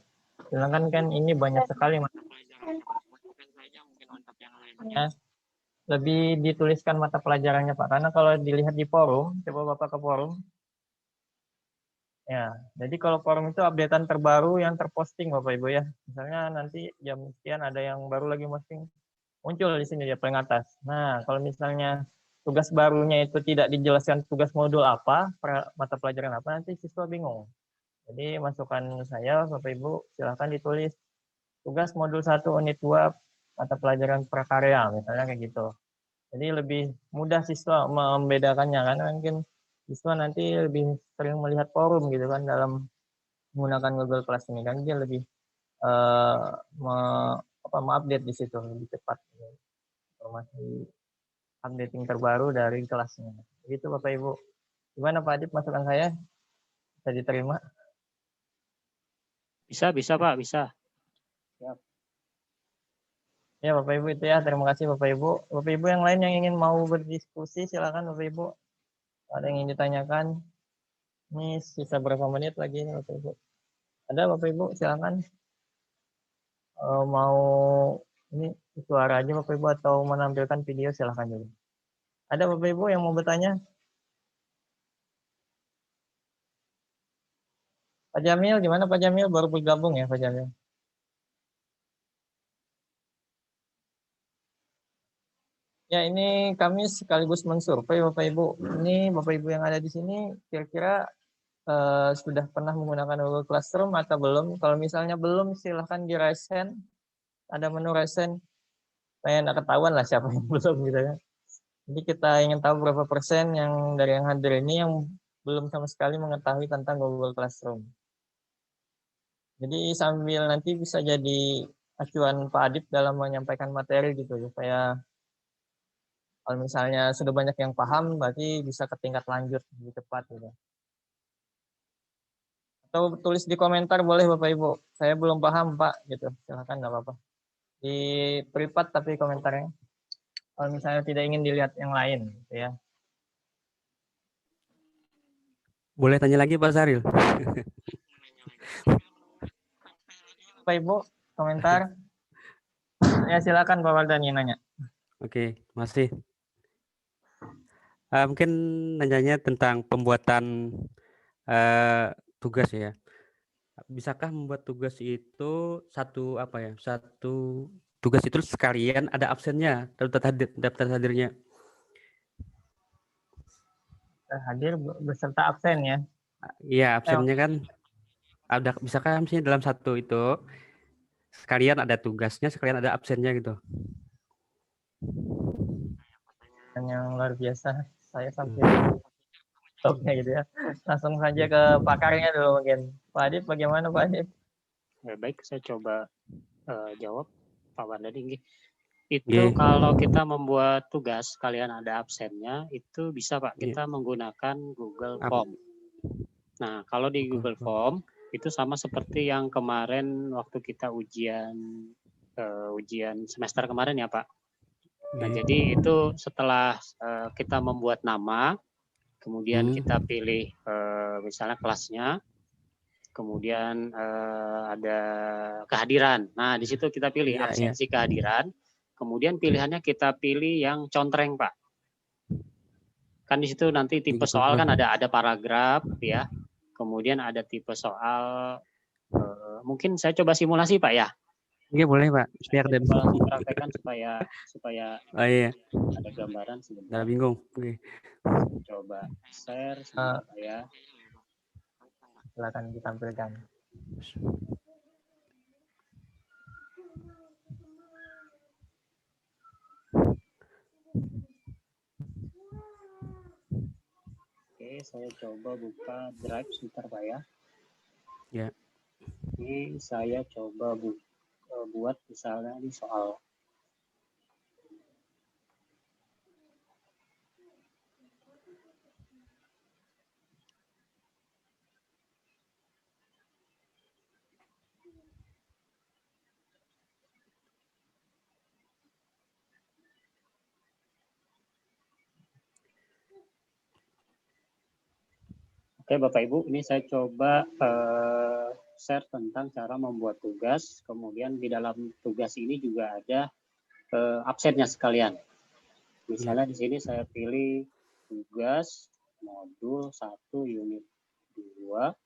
Sedangkan kan ini banyak sekali ya, lebih dituliskan mata pelajarannya Pak. Karena kalau dilihat di forum, coba Bapak ke forum. Ya, jadi kalau forum itu updatean terbaru yang terposting Bapak Ibu ya. Misalnya nanti jam sekian ada yang baru lagi posting, muncul di sini dia paling atas. Nah, kalau misalnya tugas barunya itu tidak dijelaskan tugas modul apa, mata pelajaran apa, nanti siswa bingung. Jadi masukan saya Bapak Ibu silahkan ditulis tugas modul 1 unit 2 mata pelajaran prakarya misalnya kayak gitu. Jadi lebih mudah siswa membedakannya karena mungkin siswa nanti lebih sering melihat forum gitu kan dalam menggunakan Google Class ini kan dia lebih update di situ lebih cepat informasi updating terbaru dari kelasnya. Begitu Bapak Ibu. Gimana Pak Adip masukan saya? Bisa diterima? Bisa Pak, bisa. Ya Bapak Ibu itu ya, terima kasih Bapak Ibu. Bapak Ibu yang lain yang ingin mau berdiskusi silakan Bapak Ibu. Ada yang ingin ditanyakan? Ini sisa berapa menit lagi nih Bapak Ibu? Ada Bapak Ibu silakan. Mau ini suara aja Bapak Ibu atau menampilkan video silakan juga. Ada Bapak Ibu yang mau bertanya? Pak Jamil, gimana Pak Jamil? Baru bergabung ya Pak Jamil? Ya ini kami sekaligus mensurvei Bapak Ibu. Ini Bapak Ibu yang ada di sini kira-kira sudah pernah menggunakan Google Classroom atau belum? Kalau misalnya belum silahkan di raise hand. Ada menu raise hand. Pengen ketahuan lah siapa yang belum gitu ya. Jadi kita ingin tahu berapa persen yang dari yang hadir ini yang belum sama sekali mengetahui tentang Google Classroom. Jadi sambil nanti bisa jadi acuan Pak Adip dalam menyampaikan materi gitu supaya kalau misalnya sudah banyak yang paham, berarti bisa ke tingkat lanjut lebih cepat gitu. Atau tulis di komentar boleh Bapak Ibu. Saya belum paham Pak, gitu. Silahkan nggak apa-apa. Di privat tapi komentarnya. Kalau misalnya tidak ingin dilihat yang lain, gitu ya. Boleh tanya lagi Pak Saril? Bapak Ibu, komentar. Ya silakan Pak Waldani nanya. Oke, masih. Mungkin nanyanya tentang pembuatan tugas ya. Bisakah membuat tugas itu satu tugas itu sekalian ada absennya daftar hadirnya? Hadir beserta absen ya. Iya, absennya kan ada, bisakah misalnya dalam satu itu sekalian ada tugasnya, sekalian ada absennya gitu. Yang luar biasa. Saya sampai stopnya gitu ya. Langsung saja ke pakarnya dulu mungkin. Pak Adip bagaimana Pak Adip? Baik, saya coba jawab Pak Wardani. Itu kalau kita membuat tugas kalian ada absennya, itu bisa Pak kita menggunakan Google Form. Nah, kalau di Google Form itu sama seperti yang kemarin waktu kita ujian semester kemarin ya Pak. Nah, jadi itu setelah kita membuat nama, kemudian kita pilih misalnya kelasnya, kemudian ada kehadiran. Nah, di situ kita pilih absensi kehadiran. Kemudian pilihannya kita pilih yang contreng, Pak. Kan di situ nanti tipe soal kan ada paragraf ya. Kemudian ada tipe soal mungkin saya coba simulasi, Pak ya. Iya boleh Pak. Biar saya coba langsung praktekkan supaya ada gambaran sebentar. Nggak bingung. Oke. Coba share ya. Silakan ditampilkan. Oke, saya coba buka Drive sebentar Pak ya. Ya. Ini saya coba buat misalnya di soal Oke Bapak Ibu, ini saya coba share tentang cara membuat tugas. Kemudian di dalam tugas ini juga ada absennya sekalian. Misalnya di sini saya pilih tugas modul 1 unit 2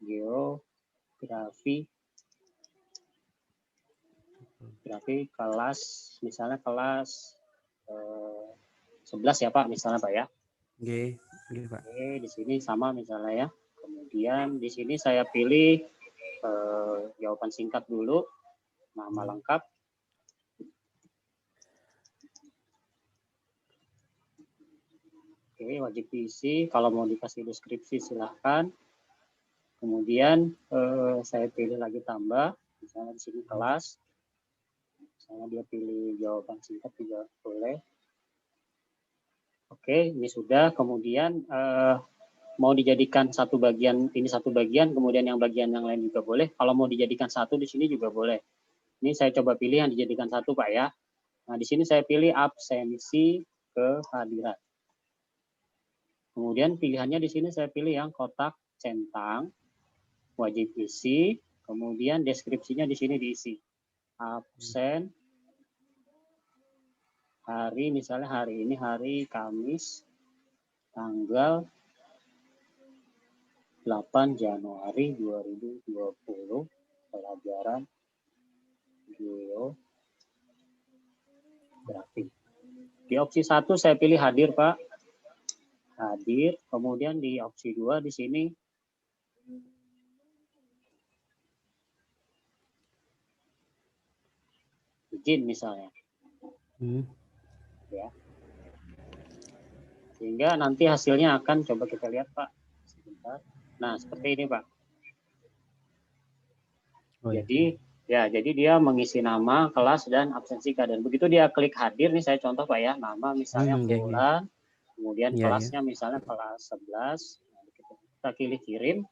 geografi kelas, misalnya kelas 11 ya Pak, misalnya Pak ya. Oke, Pak. Oke, di sini sama misalnya ya. Kemudian di sini saya pilih jawaban singkat dulu, nama lengkap. Oke, wajib diisi. Kalau mau dikasih deskripsi silahkan. Kemudian saya pilih lagi tambah, misalnya di sini kelas. Misalnya dia pilih jawaban singkat juga boleh. Oke, ini sudah. Kemudian mau dijadikan satu bagian, ini satu bagian, kemudian yang bagian yang lain juga boleh. Kalau mau dijadikan satu di sini juga boleh. Ini saya coba pilih yang dijadikan satu Pak ya. Nah, di sini saya pilih absensi kehadiran. Kemudian pilihannya di sini saya pilih yang kotak centang, wajib isi, kemudian deskripsinya di sini diisi. Absen, hari misalnya hari ini hari Kamis, tanggal 8 Januari 2020, pelajaran geografi. Di opsi 1 saya pilih hadir Pak. Hadir, kemudian di opsi 2 di sini izin misalnya. Ya. Sehingga nanti hasilnya akan coba kita lihat Pak. Sebentar. Nah, seperti ini Pak. Jadi dia mengisi nama, kelas dan absensi keadaan. Begitu dia klik hadir nih saya contoh Pak ya, nama misalnya bulan, kemudian kelasnya misalnya kelas 11. Nah, kita pilih kirim,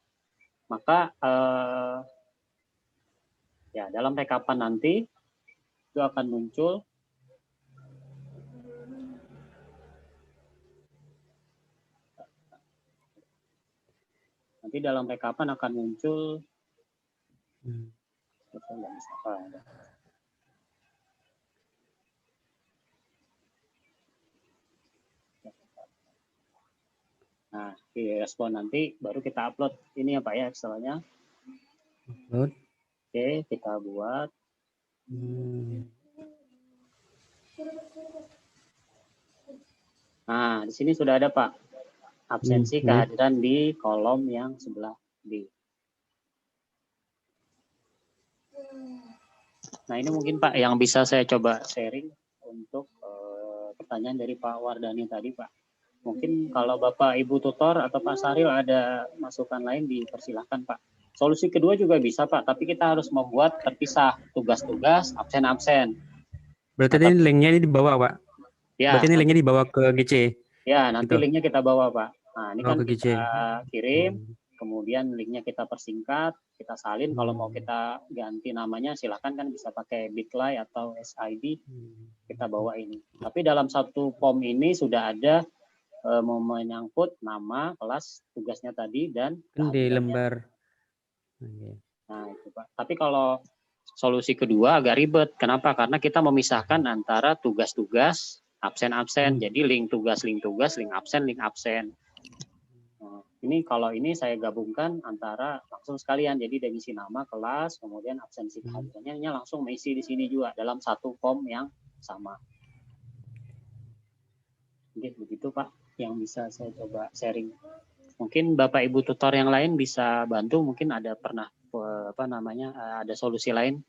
maka ya dalam rekapan nanti itu akan muncul nah, di respon nanti baru kita upload ini ya Pak ya Excel-nya. Upload. Oke, kita buat. Nah, di sini sudah ada Pak. Absensi kehadiran di kolom yang sebelah B. Nah, ini mungkin Pak yang bisa saya coba sharing untuk pertanyaan dari Pak Wardani tadi Pak. Mungkin kalau Bapak Ibu tutor atau Pak Saril ada masukan lain dipersilahkan Pak. Solusi kedua juga bisa Pak, tapi kita harus membuat terpisah tugas-tugas, absen-absen. Berarti ini linknya ini dibawa Pak? Ya. Berarti ini linknya dibawa ke GC? Ya, nanti gitu. Linknya kita bawa Pak. Nah, ini kan kita kirim, kemudian linknya kita persingkat, kita salin. Kalau mau kita ganti namanya, silahkan kan bisa pakai Bitly atau SID, kita bawa ini. Tapi dalam satu form ini sudah ada mau menyangkut nama, kelas, tugasnya tadi, dan di lembar. Nah, itu Pak. Tapi kalau solusi kedua agak ribet. Kenapa? Karena kita memisahkan antara tugas-tugas, absen-absen. Jadi link tugas, link absen, link absen. Nah, ini kalau ini saya gabungkan antara langsung sekalian. Jadi dari isi nama, kelas, kemudian absensi kehadirannya langsung mengisi di sini juga dalam satu form yang sama. Oke, begitu Pak yang bisa saya coba sharing. Mungkin Bapak Ibu tutor yang lain bisa bantu, mungkin ada ada solusi lain.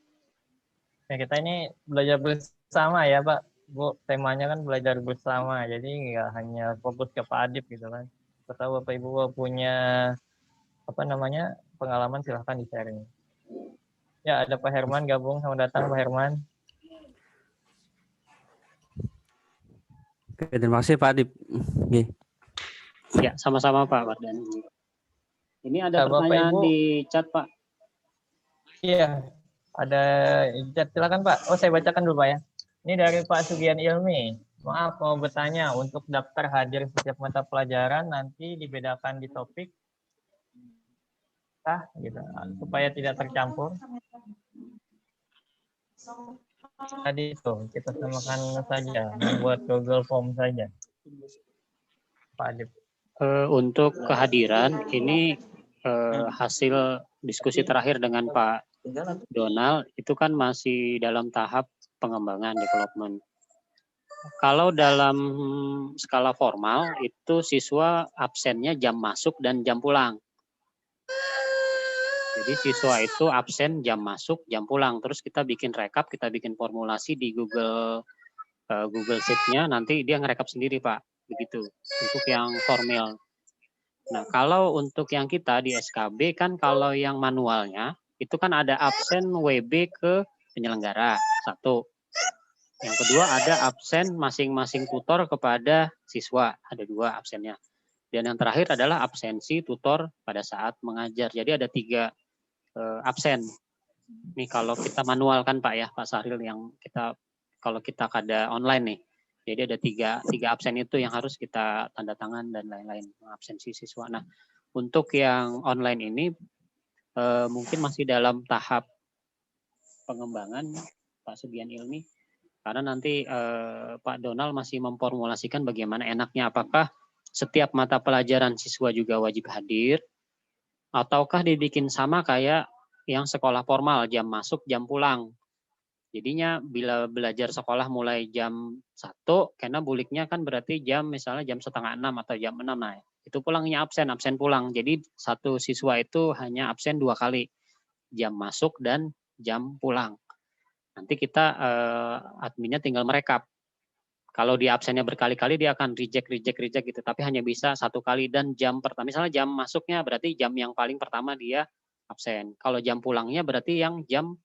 Ya, kita ini belajar bersama ya Pak. Bu, temanya kan belajar bersama, jadi nggak hanya fokus ke Pak Adip gitu kan. Kalau Bapak Ibu punya pengalaman, silahkan di-sharing. Ya, ada Pak Herman gabung, selamat datang Pak Herman. Oke, terima kasih Pak Adip. Ya, sama-sama Pak Wardani. Ini ada Ya, Bapak pertanyaan Ibu di chat Pak. Iya, ada chat, silakan Pak. Oh, saya bacakan dulu Pak ya. Ini dari Pak Sugian Ilmi. Maaf, mau bertanya, untuk daftar hadir setiap mata pelajaran nanti dibedakan di topik gitu, supaya tidak tercampur. Tadi itu kita samakan saja, membuat Google Form saja. Pak Adip. Untuk kehadiran ini hasil diskusi terakhir dengan Pak Donald itu kan masih dalam tahap pengembangan development. Kalau dalam skala formal itu siswa absennya jam masuk dan jam pulang. Jadi siswa itu absen jam masuk, jam pulang. Terus kita bikin rekap, kita bikin formulasi di Google Sheet-nya, nanti dia ngerekap sendiri Pak. Begitu untuk yang formal. Nah, kalau untuk yang kita di SKB kan kalau yang manualnya itu kan ada absen WB ke penyelenggara, satu. Yang kedua ada absen masing-masing tutor kepada siswa, ada 2 absennya. Dan yang terakhir adalah absensi tutor pada saat mengajar. Jadi ada 3 absen. Nih kalau kita manual kan Pak ya, Pak Sahril, yang kita kalau kita kada online nih. Jadi ada 3 absen itu yang harus kita tanda tangan dan lain-lain, absensi siswa. Nah, untuk yang online ini mungkin masih dalam tahap pengembangan Pak Sugian Ilmi, karena nanti Pak Donald masih memformulasikan bagaimana enaknya, apakah setiap mata pelajaran siswa juga wajib hadir, ataukah dibikin sama kayak yang sekolah formal, jam masuk, jam pulang. Jadinya bila belajar sekolah mulai jam 1, karena buliknya kan berarti misalnya jam 5:30 atau jam 6. Nah, itu pulangnya absen pulang. Jadi satu siswa itu hanya absen 2 kali, jam masuk dan jam pulang. Nanti kita adminnya tinggal merekap. Kalau dia absennya berkali-kali dia akan reject gitu, tapi hanya bisa 1 kali dan jam pertama. Misalnya jam masuknya berarti jam yang paling pertama dia absen. Kalau jam pulangnya berarti yang jam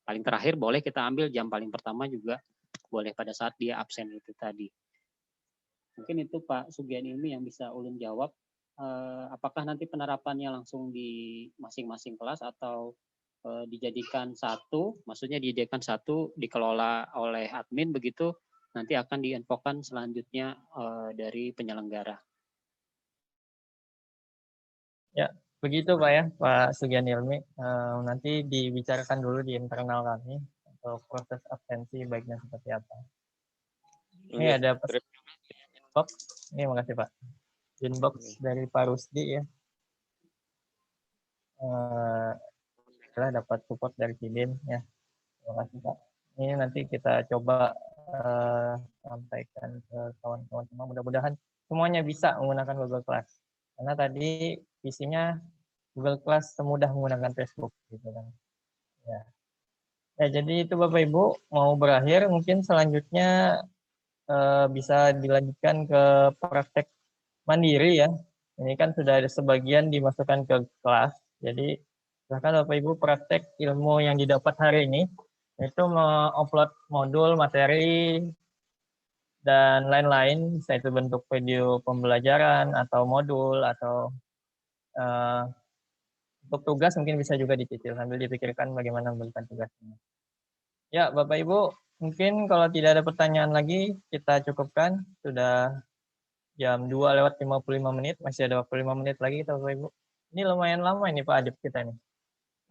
paling terakhir boleh kita ambil, jam paling pertama juga boleh pada saat dia absen itu tadi. Mungkin itu Pak Sugian Ilmi yang bisa ulun jawab. Apakah nanti penerapannya langsung di masing-masing kelas atau dijadikan satu, maksudnya dijadikan satu, dikelola oleh admin begitu, nanti akan diinfokan selanjutnya dari penyelenggara. Ya, begitu Pak ya, Pak Sugian Ilmi. Nanti dibicarakan dulu di internal kami untuk proses absensi baiknya seperti apa. Ini ada inbox. Ini makasih Pak. Inbox dari Pak Rusdi ya. Setelah dapat support dari Kidin ya. Terima kasih Pak. Ini nanti kita coba sampaikan ke kawan-kawan semua. Mudah-mudahan semuanya bisa menggunakan Google Class. Karena tadi visinya Google Class semudah menggunakan Facebook gitu kan. Ya. Jadi itu Bapak Ibu mau berakhir, mungkin selanjutnya bisa dilanjutkan ke praktek mandiri ya. Ini kan sudah ada sebagian dimasukkan ke kelas. Jadi silakan Bapak Ibu praktek ilmu yang didapat hari ini, itu mengupload modul, materi, dan lain-lain, bisa itu bentuk video pembelajaran atau modul atau untuk tugas mungkin bisa juga dicicil sambil dipikirkan bagaimana memberikan tugasnya. Ya, Bapak Ibu, mungkin kalau tidak ada pertanyaan lagi, kita cukupkan. Sudah jam 2:55, masih ada waktu 5 menit lagi kita Bapak Ibu. Ini lumayan lama ini Pak Adip kita nih.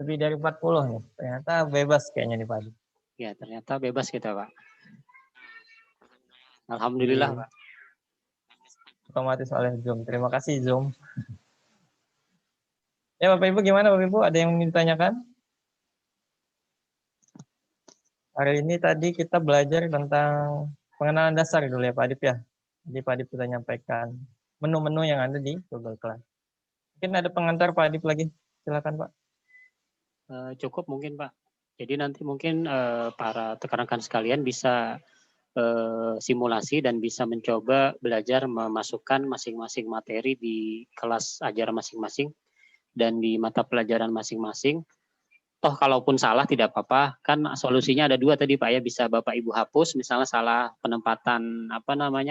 Lebih dari 40 nih. Ternyata bebas kayaknya nih Pak Adip. Ya, ternyata bebas kita Pak. Alhamdulillah Pak. Otomatis oleh Zoom. Terima kasih Zoom. Ya Bapak Ibu, gimana Bapak Ibu? Ada yang ingin ditanyakan? Hari ini tadi kita belajar tentang pengenalan dasar dulu ya Pak Adip ya. Jadi Pak Adip sudah menyampaikan menu-menu yang ada di Google Class. Mungkin ada pengantar Pak Adip lagi. Silakan Pak. Cukup mungkin Pak. Jadi nanti mungkin para rekan-rekan sekalian bisa simulasi dan bisa mencoba belajar memasukkan masing-masing materi di kelas ajaran masing-masing dan di mata pelajaran masing-masing. Toh kalaupun salah tidak apa-apa, kan solusinya ada dua tadi Pak ya, bisa Bapak Ibu hapus, misalnya salah penempatan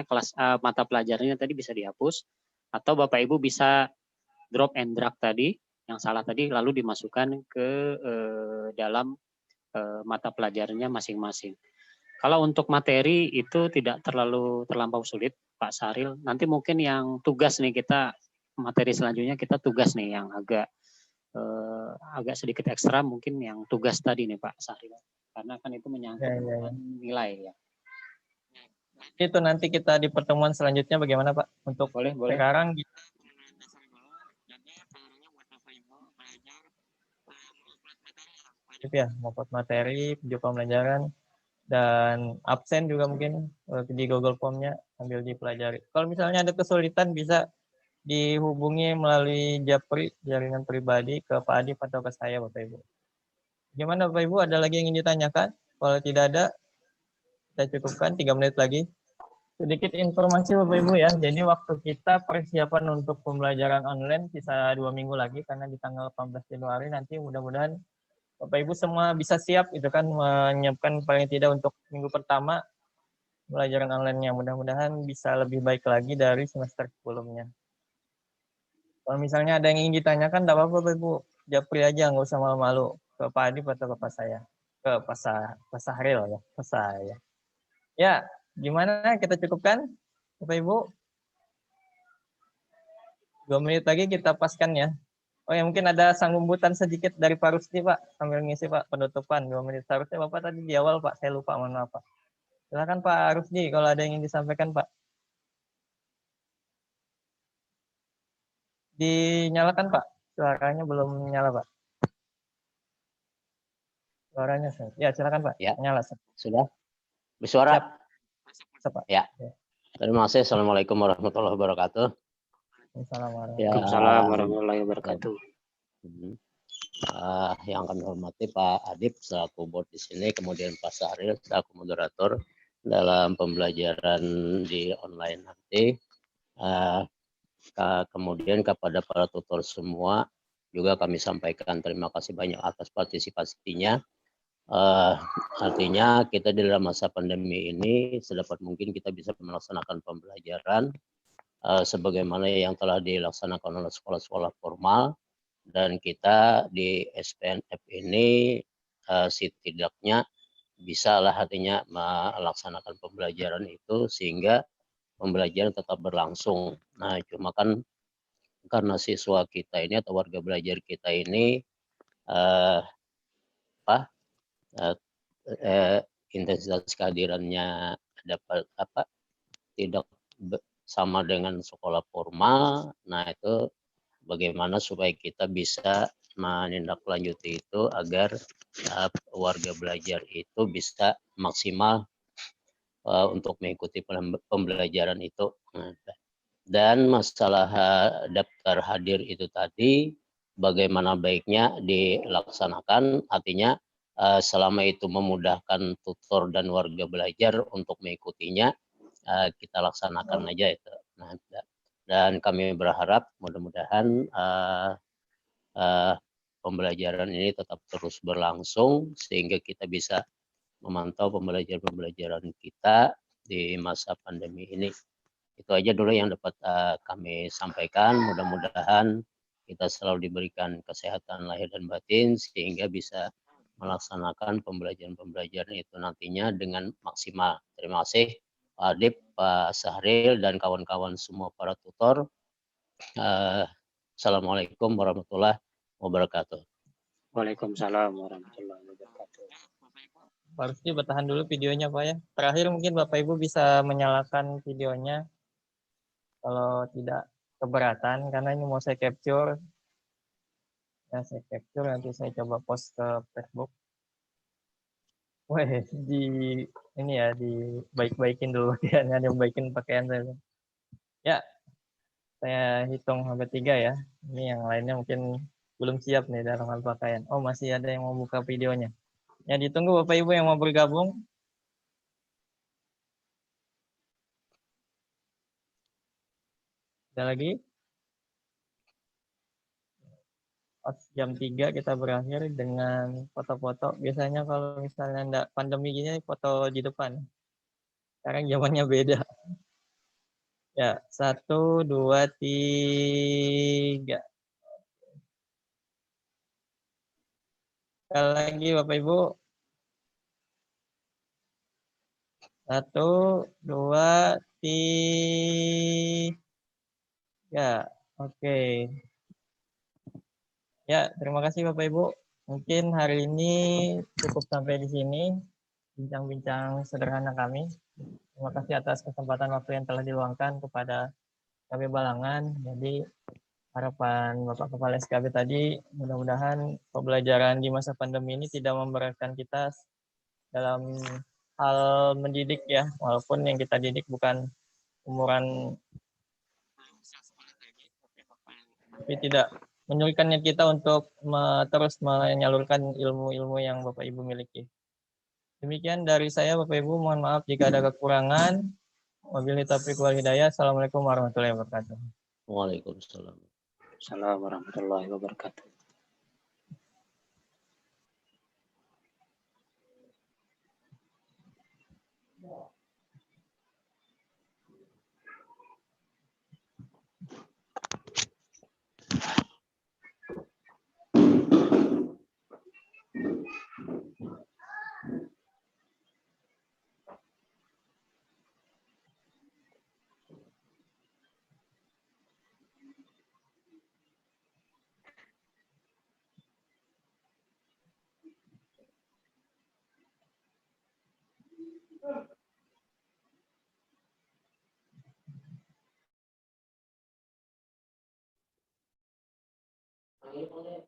kelas mata pelajarannya tadi bisa dihapus, atau Bapak Ibu bisa drop and drag tadi yang salah tadi lalu dimasukkan ke dalam mata pelajarannya masing-masing. Kalau untuk materi itu tidak terlampau sulit, Pak Saril. Nanti mungkin yang tugas nih kita materi selanjutnya kita tugas nih yang agak sedikit ekstra mungkin yang tugas tadi nih Pak Saril. Karena kan itu menyangkut nilai ya. Itu nanti kita di pertemuan selanjutnya bagaimana Pak? Untuk boleh. Sekarang kita ya, membuat materi, video pembelajaran, dan absen juga mungkin di Google Form-nya sambil dipelajari. Kalau misalnya ada kesulitan bisa dihubungi melalui Japri, jaringan pribadi ke Pak Adip atau ke saya Bapak Ibu. Gimana Bapak Ibu, ada lagi yang ingin ditanyakan? Kalau tidak ada, kita cukupkan 3 menit lagi. Sedikit informasi Bapak Ibu ya, jadi waktu kita persiapan untuk pembelajaran online sisa 2 minggu lagi, karena di tanggal 18 Januari nanti mudah-mudahan Bapak Ibu semua bisa siap itu kan, menyiapkan paling tidak untuk minggu pertama pelajaran online-nya. Mudah-mudahan bisa lebih baik lagi dari semester sebelumnya. Kalau misalnya ada yang ingin ditanyakan, tidak apa-apa Bapak Ibu. Japri aja, nggak usah malu-malu. Ke Pak Adip atau ke Pak saya. Ke Pak Sahril ya, ke saya. Ya, gimana kita cukupkan Bapak Ibu? 2 menit lagi kita paskan ya. Oh ya, mungkin ada sanggutan sedikit dari Pak Rusdi Pak, sambil ngisi Pak penutupan 2 menit. Seharusnya Bapak tadi di awal Pak, saya lupa, mohon maaf Pak. Silakan Pak Rusdi kalau ada yang ingin disampaikan Pak. Dinyalakan Pak, suaranya belum nyala Pak. Suaranya ya, silakan Pak. Ya, nyala. Sudah bersuara. Siap, Pak. Ya. Terima kasih. Assalamualaikum warahmatullahi wabarakatuh. Waalaikumsalam warahmatullahi wabarakatuh. Yang kami hormati Pak Adip selaku board di sini, kemudian Pak Sahril selaku moderator dalam pembelajaran di online nanti. Kemudian kepada para tutor semua juga kami sampaikan terima kasih banyak atas partisipasinya. Artinya kita di dalam masa pandemi ini sedapat mungkin kita bisa melaksanakan pembelajaran sebagaimana yang telah dilaksanakan oleh sekolah-sekolah formal, dan kita di SPNF ini setidaknya bisa lah artinya melaksanakan pembelajaran itu sehingga pembelajaran tetap berlangsung. Nah, cuma kan karena siswa kita ini atau warga belajar kita ini intensitas kehadirannya dapat tidak sama dengan sekolah formal. Nah, itu bagaimana supaya kita bisa menindaklanjuti itu agar warga belajar itu bisa maksimal untuk mengikuti pembelajaran itu. Dan masalah daftar hadir itu tadi bagaimana baiknya dilaksanakan, artinya selama itu memudahkan tutor dan warga belajar untuk mengikutinya, kita laksanakan aja itu. Nah, dan kami berharap mudah-mudahan pembelajaran ini tetap terus berlangsung sehingga kita bisa memantau pembelajaran kita di masa pandemi ini. Itu aja dulu yang dapat kami sampaikan. Mudah-mudahan kita selalu diberikan kesehatan lahir dan batin sehingga bisa melaksanakan pembelajaran itu nantinya dengan maksimal. Terima kasih Pak Adip, Pak Sahril, dan kawan-kawan semua para tutor. Assalamualaikum warahmatullahi wabarakatuh. Waalaikumsalam warahmatullahi wabarakatuh. Pak Rusdi bertahan dulu videonya Pak ya. Terakhir mungkin Bapak Ibu bisa menyalakan videonya kalau tidak keberatan, karena ini mau saya capture. Ya, saya capture, nanti saya coba post ke Facebook. Wah, ini ya, di baik-baikin dulu ya, yang baikin pakaian saya. Ya, Saya hitung sampai 3 ya. Ini yang lainnya mungkin belum siap nih dalam hal pakaian. Oh, masih ada yang mau buka videonya. Ya, ditunggu Bapak Ibu yang mau bergabung. Ada lagi? Jam 3 kita berakhir dengan foto-foto. Biasanya kalau misalnya enggak pandemi gini foto di depan. Sekarang zamannya beda. Ya, 1, 2, 3. Sekali lagi Bapak Ibu. 1, 2, 3. Oke. Ya, terima kasih Bapak Ibu. Mungkin hari ini cukup sampai di sini bincang-bincang sederhana kami. Terima kasih atas kesempatan waktu yang telah diluangkan kepada KB Balangan. Jadi harapan Bapak Kepala SKB tadi, mudah-mudahan pembelajaran di masa pandemi ini tidak memberatkan kita dalam hal mendidik ya, walaupun yang kita didik bukan umuran, tapi tidak menyulitkan kita untuk terus menyalurkan ilmu-ilmu yang Bapak Ibu miliki. Demikian dari saya Bapak Ibu, mohon maaf jika ada kekurangan. Wabillahi taufiq wal hidayah. Assalamualaikum warahmatullahi wabarakatuh. Waalaikumsalam. Assalamualaikum warahmatullahi wabarakatuh. Panggil,